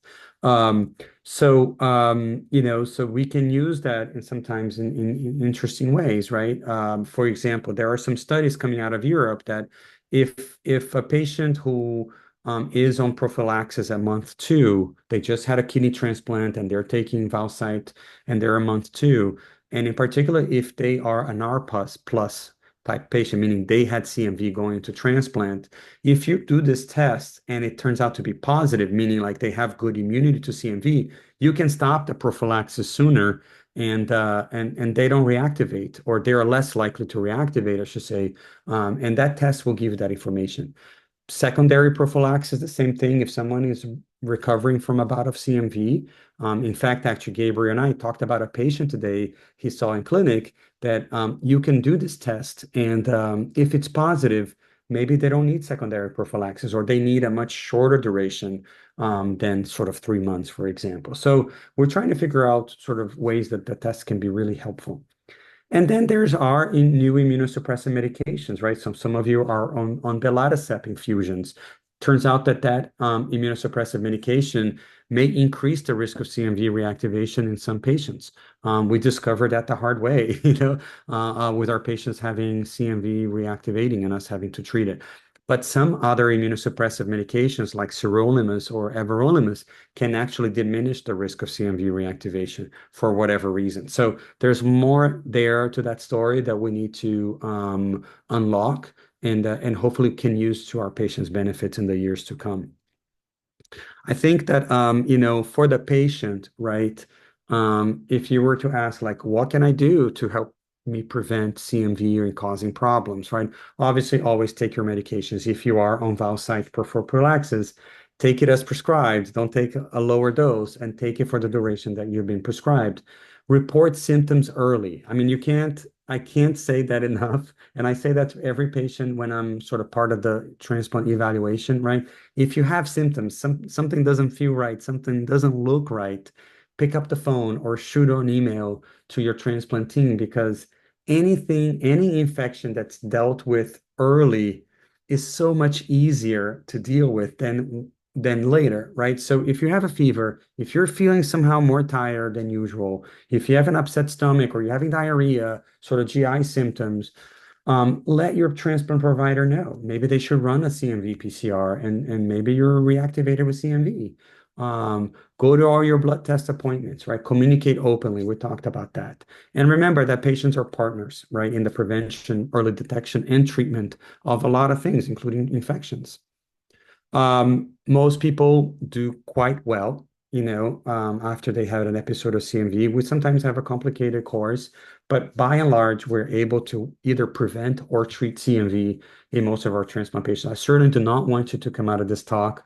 So we can use that and sometimes in interesting ways, right? For example, there are some studies coming out of Europe that if a patient who is on prophylaxis at month 2, they just had a kidney transplant and they're taking Valcyte and they're a month 2, and in particular, if they are an R plus type patient, meaning they had CMV going to transplant, if you do this test and it turns out to be positive, meaning like they have good immunity to CMV, you can stop the prophylaxis sooner and they don't reactivate, or they're less likely to reactivate, I should say. And that test will give you that information. Secondary prophylaxis, the same thing. If someone is recovering from a bout of CMV, in fact, actually, Gabriel and I talked about a patient today he saw in clinic that you can do this test, and if it's positive, maybe they don't need secondary prophylaxis, or they need a much shorter duration than sort of 3 months, for example. So we're trying to figure out sort of ways that the test can be really helpful. And then there's our new immunosuppressant medications, right? So some of you are on belatacept infusions. Turns out that immunosuppressive medication may increase the risk of CMV reactivation in some patients. We discovered that the hard way, with our patients having CMV reactivating and us having to treat it. But some other immunosuppressive medications like sirolimus or everolimus can actually diminish the risk of CMV reactivation for whatever reason. So there's more there to that story that we need to unlock and hopefully can use to our patients' benefits in the years to come. I think that for the patient, right? If you were to ask, like, what can I do to help me prevent CMV or causing problems, right? Obviously, always take your medications. If you are on valsite prophylaxis, take it as prescribed. Don't take a lower dose and take it for the duration that you've been prescribed. Report symptoms early. I mean, I can't say that enough. And I say that to every patient when I'm sort of part of the transplant evaluation, right? If you have symptoms, something doesn't feel right, something doesn't look right, pick up the phone or shoot an email to your transplant team because any infection that's dealt with early is so much easier to deal with than later, right? So if you have a fever, if you're feeling somehow more tired than usual, if you have an upset stomach or you're having diarrhea, sort of GI symptoms, let your transplant provider know. Maybe they should run a CMV PCR and maybe you're reactivated with CMV. Go to all your blood test appointments, right? Communicate openly. We talked about that. And remember that patients are partners, right, in the prevention, early detection, and treatment of a lot of things, including infections. Most people do quite well, after they have an episode of CMV. We sometimes have a complicated course, but by and large, we're able to either prevent or treat CMV in most of our transplant patients. I certainly do not want you to come out of this talk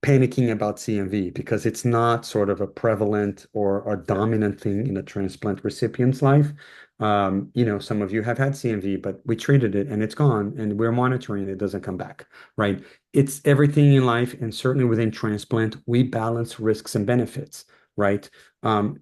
panicking about CMV because it's not sort of a prevalent or a dominant thing in a transplant recipient's life. Some of you have had CMV, but we treated it and it's gone, and we're monitoring it doesn't come back, right? It's everything in life, and certainly within transplant, we balance risks and benefits, right?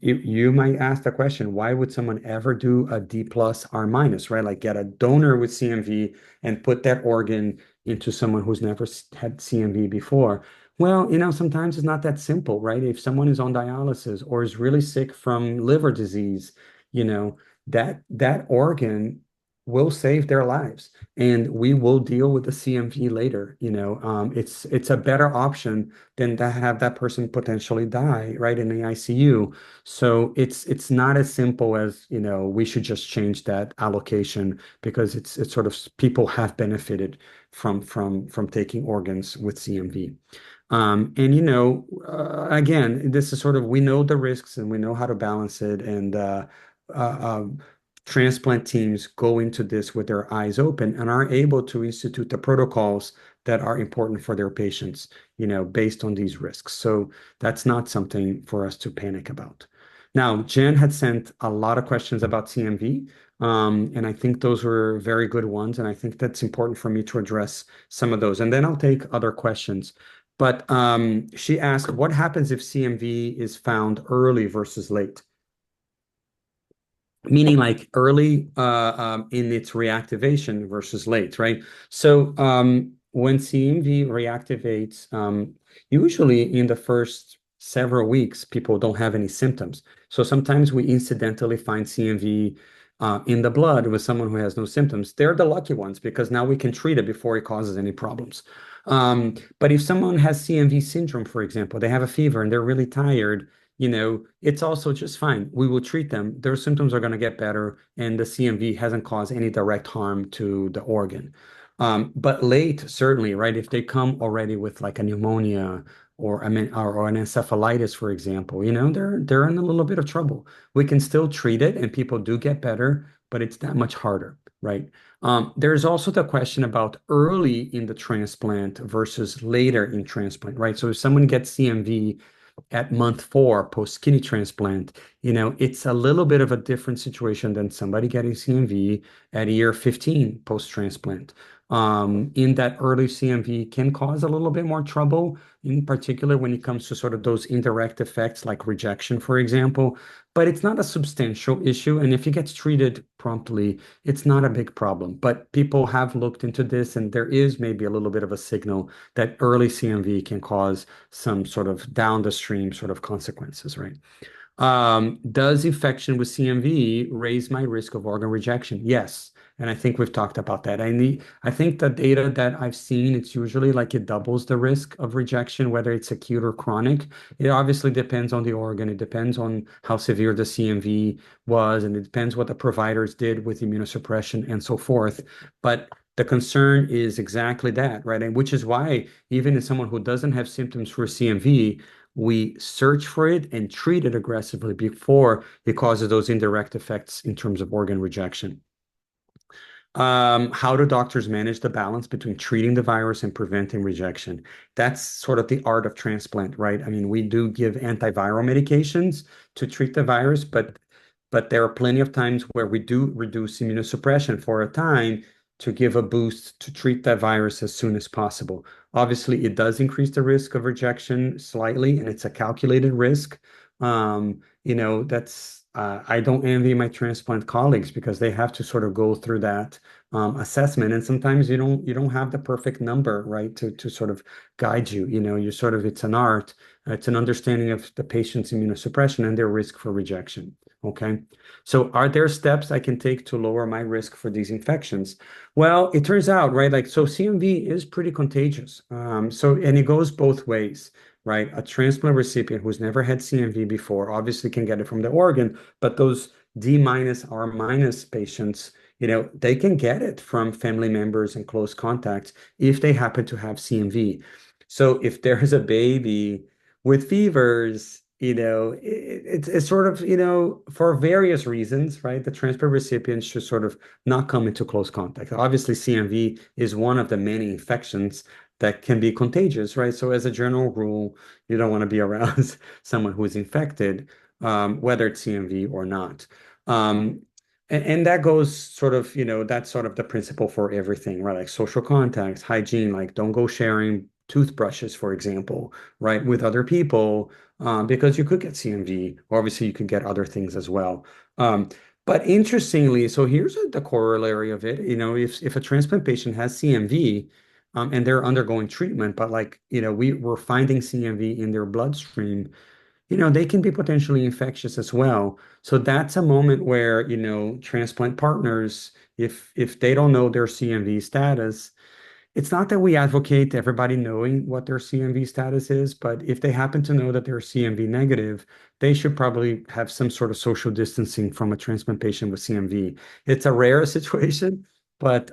You might ask the question, why would someone ever do a D plus R minus, right? Like get a donor with CMV and put that organ into someone who's never had CMV before. Well, sometimes it's not that simple, right? If someone is on dialysis or is really sick from liver disease, you know, that organ will save their lives, and we will deal with the CMV later. It's a better option than to have that person potentially die right in the ICU. So it's not as simple as, we should just change that allocation because it's sort of people have benefited from taking organs with CMV. And again, this is sort of we know the risks and we know how to balance it, and uh, um, transplant teams go into this with their eyes open and are able to institute the protocols that are important for their patients, based on these risks. So that's not something for us to panic about. Now, Jen had sent a lot of questions about CMV, and I think those were very good ones, and I think that's important for me to address some of those, and then I'll take other questions. But she asked, what happens if CMV is found early versus late? Meaning like early in its reactivation versus late, right? So when CMV reactivates, usually in the first several weeks, people don't have any symptoms. So sometimes we incidentally find CMV in the blood with someone who has no symptoms. They're the lucky ones because now we can treat it before it causes any problems. But if someone has CMV syndrome, for example, they have a fever and they're really tired, it's also just fine. We will treat them. Their symptoms are going to get better, and the CMV hasn't caused any direct harm to the organ. But late, certainly, right? If they come already with like a pneumonia or I mean, or an encephalitis, for example, they're in a little bit of trouble. We can still treat it, and people do get better, but it's that much harder, right? There's also the question about early in the transplant versus later in transplant, right? So if someone gets CMV at month 4 post kidney transplant, it's a little bit of a different situation than somebody getting CMV at year 15 post transplant. In that early CMV can cause a little bit more trouble, in particular when it comes to sort of those indirect effects like rejection, for example. But it's not a substantial issue. And if it gets treated promptly, it's not a big problem. But people have looked into this, and there is maybe a little bit of a signal that early CMV can cause some sort of down the stream sort of consequences, right? Does infection with CMV raise my risk of organ rejection? Yes. And I think we've talked about that. I think the data that I've seen, it's usually like it doubles the risk of rejection, whether it's acute or chronic. It obviously depends on the organ. It depends on how severe the CMV was, and it depends what the providers did with immunosuppression and so forth. But the concern is exactly that, right? And which is why even in someone who doesn't have symptoms for CMV, we search for it and treat it aggressively before it causes those indirect effects in terms of organ rejection. How do doctors manage the balance between treating the virus and preventing rejection? That's sort of the art of transplant, right? I mean, we do give antiviral medications to treat the virus, but there are plenty of times where we do reduce immunosuppression for a time to give a boost to treat that virus as soon as possible. Obviously, it does increase the risk of rejection slightly, and it's a calculated risk. That's I don't envy my transplant colleagues because they have to sort of go through that assessment, and sometimes you don't have the perfect number, right, to sort of guide you. You sort of it's an art, it's an understanding of the patient's immunosuppression and their risk for rejection. Okay, so are there steps I can take to lower my risk for these infections? Well, it turns out, right, like so CMV is pretty contagious. And it goes both ways, right? A transplant recipient who's never had CMV before obviously can get it from the organ, but those D minus R minus patients, they can get it from family members and close contacts if they happen to have CMV. So if there's a baby with fevers, it's sort of, for various reasons, right? The transplant recipients should sort of not come into close contact. Obviously, CMV is one of the many infections that can be contagious, right? So as a general rule, you don't want to be around someone who is infected, whether it's CMV or not. And that goes sort of, that's sort of the principle for everything, right? Like social contacts, hygiene, like don't go sharing toothbrushes, for example, right, with other people, because you could get CMV. Obviously, you could get other things as well. But interestingly, so here's the corollary of it. If a transplant patient has CMV, and they're undergoing treatment, but like, we're finding CMV in their bloodstream, they can be potentially infectious as well. So that's a moment where, transplant partners, if they don't know their CMV status, it's not that we advocate everybody knowing what their CMV status is, but if they happen to know that they're CMV negative, they should probably have some sort of social distancing from a transplant patient with CMV. It's a rare situation, but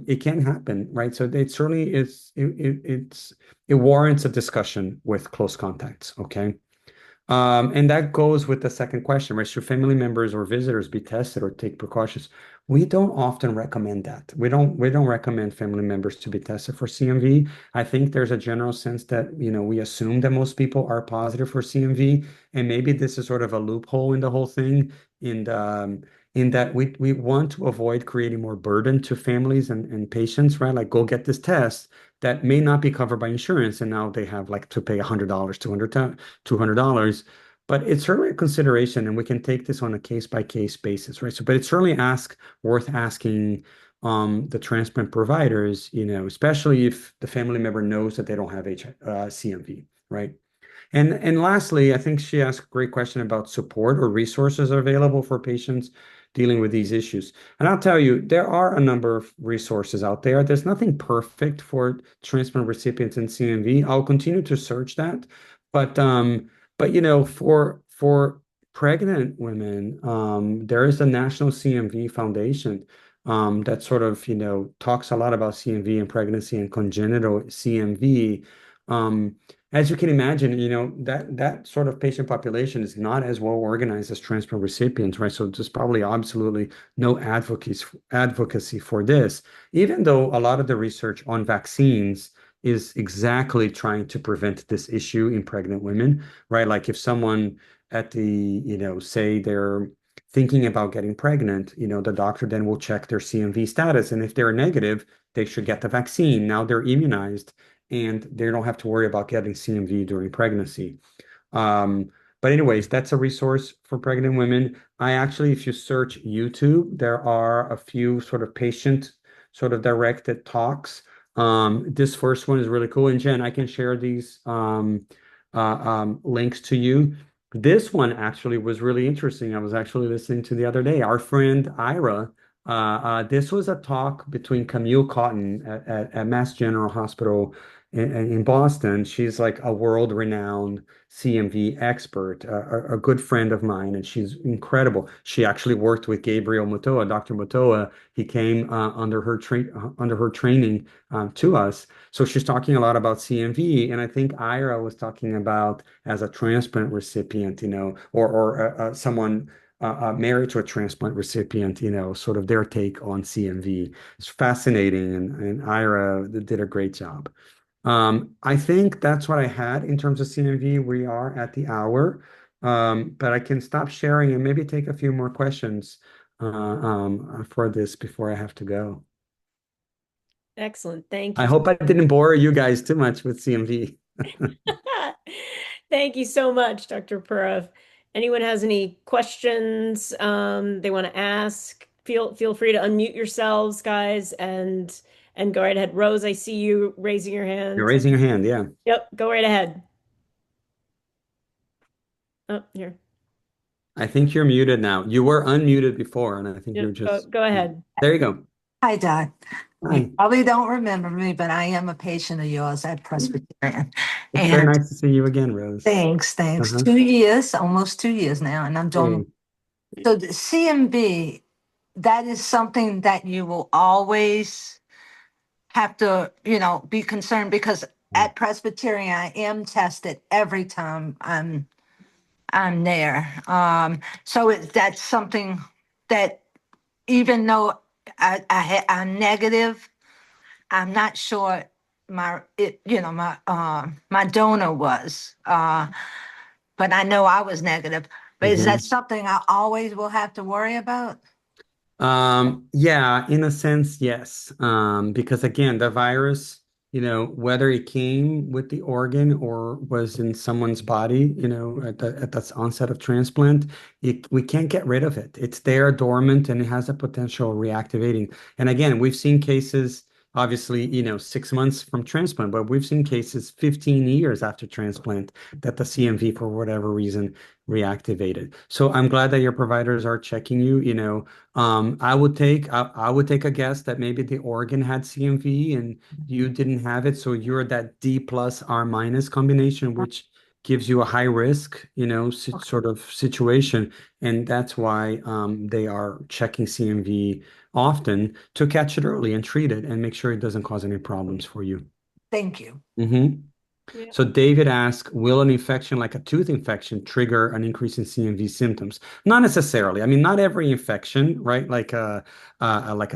it can happen, right? So it certainly is. It warrants a discussion with close contacts. Okay. And that goes with the second question, right? Should family members or visitors be tested or take precautions? We don't often recommend that. We don't recommend family members to be tested for CMV. I think there's a general sense that, we assume that most people are positive for CMV, and maybe this is sort of a loophole in the whole thing, in that we want to avoid creating more burden to families and patients, right? Like go get this test that may not be covered by insurance, and now they have like to pay $100, $200. But it's certainly a consideration, and we can take this on a case-by-case basis, right? So, but it's certainly worth asking the transplant providers, especially if the family member knows that they don't have CMV, right? And lastly, I think she asked a great question about support or resources available for patients dealing with these issues. And I'll tell you, there are a number of resources out there. There's nothing perfect for transplant recipients in CMV. I'll continue to search that. But for pregnant women, there is the National CMV Foundation that sort of, talks a lot about CMV and pregnancy and congenital CMV. Um, as you can imagine, that sort of patient population is not as well organized as transplant recipients, right? So there's probably absolutely no advocacy for this, even though a lot of the research on vaccines is exactly trying to prevent this issue in pregnant women, right? Like if someone at the, say they're thinking about getting pregnant, the doctor then will check their CMV status. And if they're negative, they should get the vaccine. Now they're immunized and they don't have to worry about getting CMV during pregnancy. Um, but anyways, that's a resource for pregnant women. I actually, if you search YouTube, there are a few sort of patient sort of directed talks. This first one is really cool. And Jen, I can share these links to you. This one actually was really interesting. I was actually listening to the other day. Our friend Ira This was a talk between Camille Cotton at Mass General Hospital in Boston. She's like a world-renowned CMV expert, a good friend of mine, and she's incredible. She actually worked with Gabriel Mutoa, Dr. Mutoa. He came under her training to us. So she's talking a lot about CMV, and I think Ira was talking about as a transplant recipient, or someone married to a transplant recipient, sort of their take on CMV. It's fascinating, and Ira did a great job. I think that's what I had in terms of CMV. We are at the hour, but I can stop sharing and maybe take a few more questions for this before I have to go. Excellent. Thank I you. hope I didn't bore you guys too much with CMV. Thank you so much, Dr. Pura. Anyone has any questions they want to ask, feel free to unmute yourselves, guys, and go right ahead. Rose, I see you raising your You're hand. raising your hand, yeah. Yep, go right ahead. Oh, here. I think you're muted now. You were unmuted before, and I think you're Yep, go, just go ahead. there you go. Hi, Doc. You Hi. probably don't remember me, but I am a patient of yours at Presbyterian. It's very And nice to see you again, Rose. thanks. Uh-huh. 2 years, almost 2 years now, and I'm doing Hey. so. The CMV, that is something that you will always have to, be concerned because at Presbyterian, I am tested every time I'm there. That's something that even though I'm negative. I'm not sure my donor was, but I know I was negative. But is that Mhm. something I always will have to worry about? Yeah, in a sense, yes. Because again, the virus, whether it came with the organ or was in someone's body, at the onset of transplant, we can't get rid of it. It's there dormant and it has a potential reactivating. And again, we've seen cases, obviously, 6 months from transplant, but we've seen cases 15 years after transplant that the CMV, for whatever reason, reactivated. So I'm glad that your providers are checking you, I would take a guess that maybe the organ had CMV and you didn't have it, so you're that D plus R minus combination, which gives you a high risk, sort of situation, and that's why they are checking CMV often to catch it early and treat it and make sure it doesn't cause any problems for you. Thank you. hmm Yeah. So David asked, will an infection like a tooth infection trigger an increase in CMV symptoms? Not necessarily. I mean, not every infection, right? Like a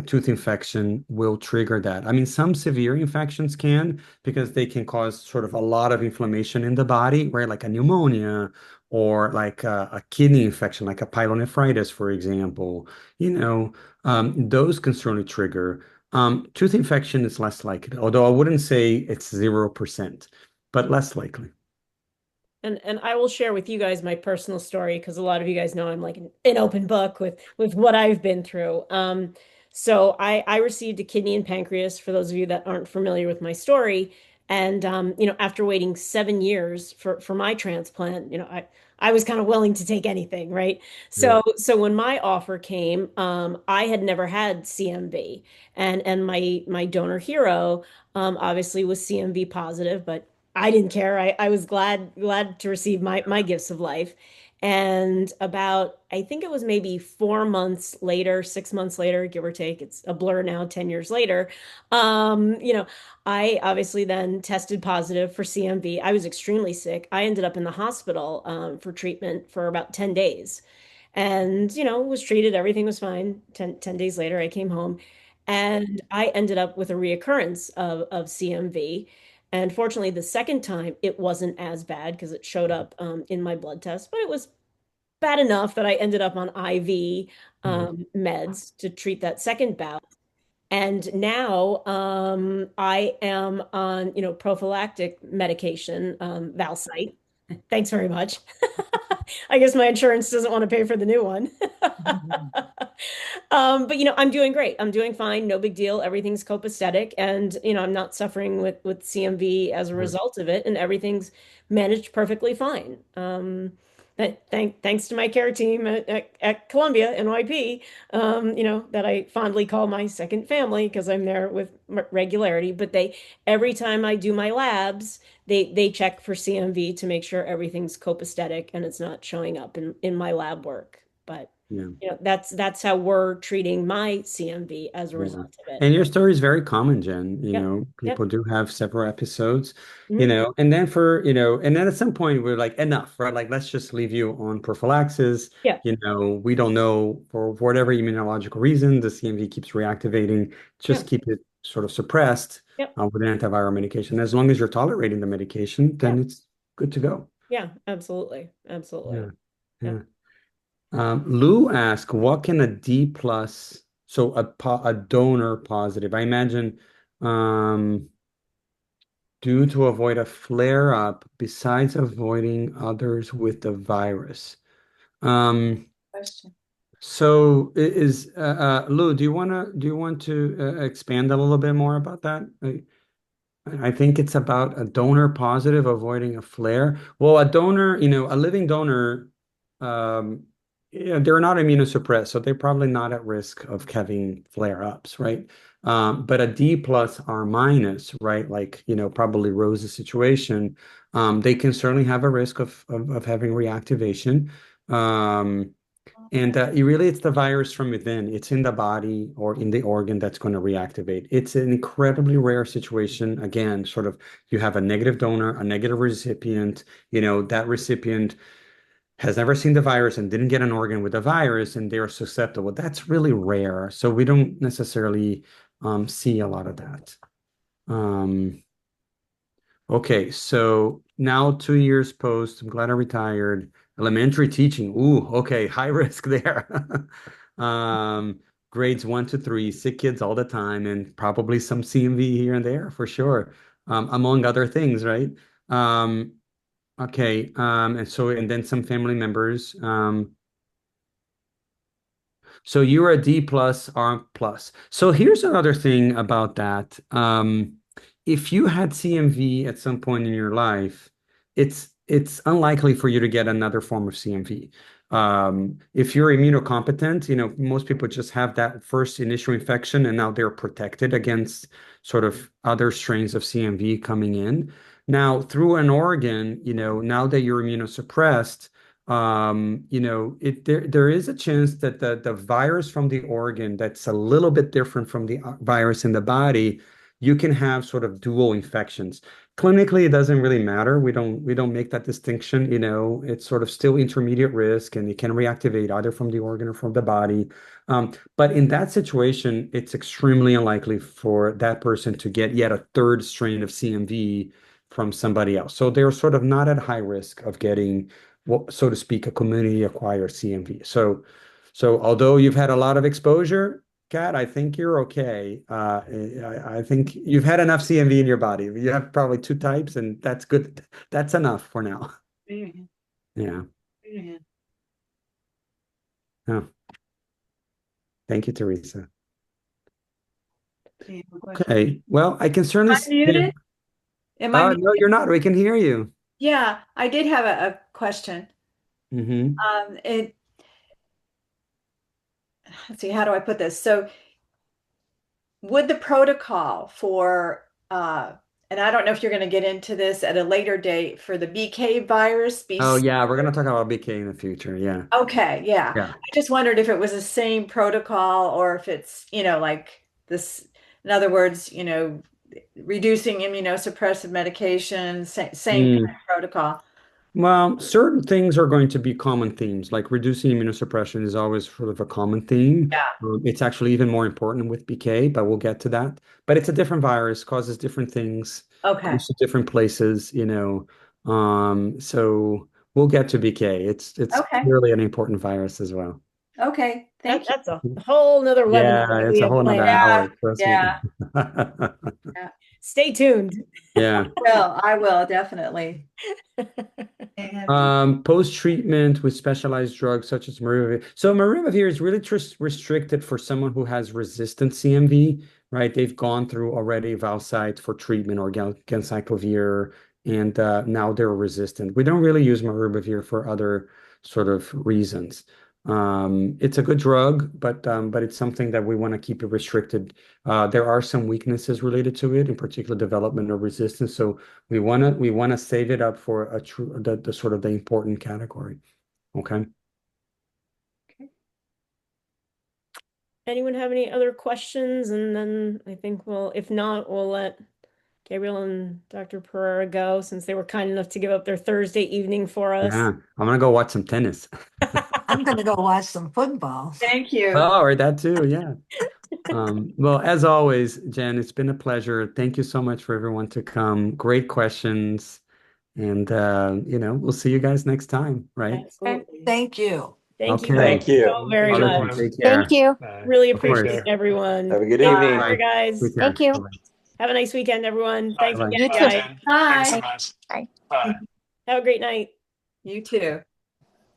tooth infection will trigger that. I mean, some severe infections can because they can cause sort of a lot of inflammation in the body, right? Like a pneumonia or like a kidney infection, like a pyelonephritis, for example. Those can certainly trigger. Tooth infection is less likely, although I wouldn't say it's 0%, but less likely. And I will share with you guys my personal story because a lot of you guys know I'm like an open book with what I've been through. So I received a kidney and pancreas for those of you that aren't familiar with my story. And after waiting 7 years for my transplant, I was kind of willing to take anything, right? Yeah. So when my offer came, I had never had CMV, and my donor hero obviously was CMV positive, but I didn't care. I was glad to receive my gifts of life. And about, I think it was maybe 4 months later, 6 months later, give or take, it's a blur now, 10 years later. Um, you know, I obviously then tested positive for CMV. I was extremely sick. I ended up in the hospital for treatment for about 10 days and, was treated. Everything was fine. Ten days later, I came home and I ended up with a reoccurrence of CMV. And fortunately, the second time it wasn't as bad because it showed up in my blood test, but it was bad enough that I ended up on IV Yeah. meds to treat that second bout. And now I am on, prophylactic medication, Valsite. Thanks very much. I guess my insurance doesn't want to pay for the new one. But I'm doing great. I'm doing fine. No big deal. Everything's copacetic, and I'm not suffering with CMV as a result of it, and everything's managed perfectly fine. Thanks to my care team at Columbia, NYP, that I fondly call my second family because I'm there with regularity. But every time I do my labs, they check for CMV to make sure everything's copacetic and it's not showing up in my lab work. But Yeah. that's how we're treating my CMV as a Yeah. result of it. And your story is very common, Jen. Yep. People Yep. do have several episodes, Mhm. and then and then at some point we're like, enough, right? Like, let's just leave you on prophylaxis. Yeah. We don't know for whatever immunological reason, the CMV keeps reactivating. Yeah. Just keep it sort of suppressed Yep. with an antiviral medication. As long as you're tolerating the medication, Yeah. then it's good to go. Yeah. Absolutely. Yeah. Absolutely. Yeah. Yeah. Lou asked, what can a D plus, so a donor positive, I imagine, um, do to avoid a flare up besides avoiding others with the virus? Um, Question. so Lou, do you want to expand a little bit more about that? I think it's about a donor positive avoiding a flare. Well, a donor, a living donor, um, yeah, they're not immunosuppressed, so they're probably not at risk of having flare-ups, right? But a D plus R minus, right? Like, probably Rose's situation, they can certainly have a risk of having reactivation. Um, and it's the virus from within. It's in the body or in the organ that's going to reactivate. It's an incredibly rare situation. Again, sort of you have a negative donor, a negative recipient. That recipient has never seen the virus and didn't get an organ with the virus, and they're susceptible. That's really rare. So we don't necessarily see a lot of that. Um, Okay, so now 2 years post, I'm glad I retired. Elementary teaching. Ooh, okay, high risk there. Um, Grades 1 to 3, sick kids all the time, and probably some CMV here and there for sure, among other things, right? Um, okay, and then some family members. So you're a D plus, R plus. So here's another thing about that. If you had CMV at some point in your life, it's unlikely for you to get another form of CMV. If you're immunocompetent, most people just have that first initial infection and now they're protected against sort of other strains of CMV coming in. Now, through an organ, now that you're immunosuppressed, there is a chance that the virus from the organ that's a little bit different from the virus in the body, you can have sort of dual infections. Clinically, it doesn't really matter. We don't make that distinction. It's sort of still intermediate risk, and it can reactivate either from the organ or from the body. But in that situation, it's extremely unlikely for that person to get yet a third strain of CMV from somebody else. So they're sort of not at high risk of getting, well, so to speak, a community acquired CMV. So although you've had a lot of exposure, Kat, I think you're okay. I think you've had enough CMV in your body. You have probably two types, and that's good. That's enough for now. Mhm. Yeah. Mhm. Oh, thank you, Teresa. Do you have a question? Okay. Well, I can certainly Am I see you. muted? Am I Oh, muted? no, you're not. We can hear you. Yeah, I did have a question. Hmm. It let's see, how do I put this? So would the protocol for and I don't know if you're going to get into this at a later date for the BK virus be Oh, yeah, we're gonna talk about BK in the future. Yeah. okay, yeah. Yeah. I just wondered if it was the same protocol or if it's, like this, in other words, reducing immunosuppressive medications, same kind Mm. of protocol. Well, certain things are going to be common themes, like reducing immunosuppression is always sort of a common theme. Yeah. It's actually even more important with BK, but we'll get to that. But it's a different virus, causes different things, Okay. goes to different places. So we'll get to BK. It's Okay. clearly an important virus as well. Okay. Thank you. That's a whole nother webinar Yeah, that we it's a have whole nother planned. Yeah. hour, trust me. Yeah. Yeah. Stay tuned. Yeah. Well, I will definitely. And Post-treatment with specialized drugs such as maribavir. So maribavir is really restricted for someone who has resistant CMV, right? They've gone through already Valsite for treatment or ganciclovir, and now they're resistant. We don't really use maribavir for other sort of reasons. It's a good drug, but it's something that we want to keep it restricted. There are some weaknesses related to it, in particular development of resistance. So we wanna save it up for a true the sort of the important category. Okay. Anyone have any other questions? And then I think if not, we'll let Gabriel and Dr. Pereira go since they were kind enough to give up their Thursday evening for us. Yeah, I'm gonna go watch some tennis. I'm going to go watch some football. Thank you. Oh, or that too, yeah. Well, as always, Jen, it's been a pleasure. Thank you so much for everyone to come. Great questions. And we'll see you guys next time, right? Absolutely. Thank you. Thank you Okay. both Thank you. so very All right, much. take Thank care. you. Really Of course. appreciate everyone. Have a good Take evening. care, guys. Take care. Thank you. Bye-bye. Have a nice weekend, everyone. Thanks Bye-bye. again, You too. guys. Jen. Bye. Thanks so much. Bye. Bye. Have a great night. You too.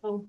Oh.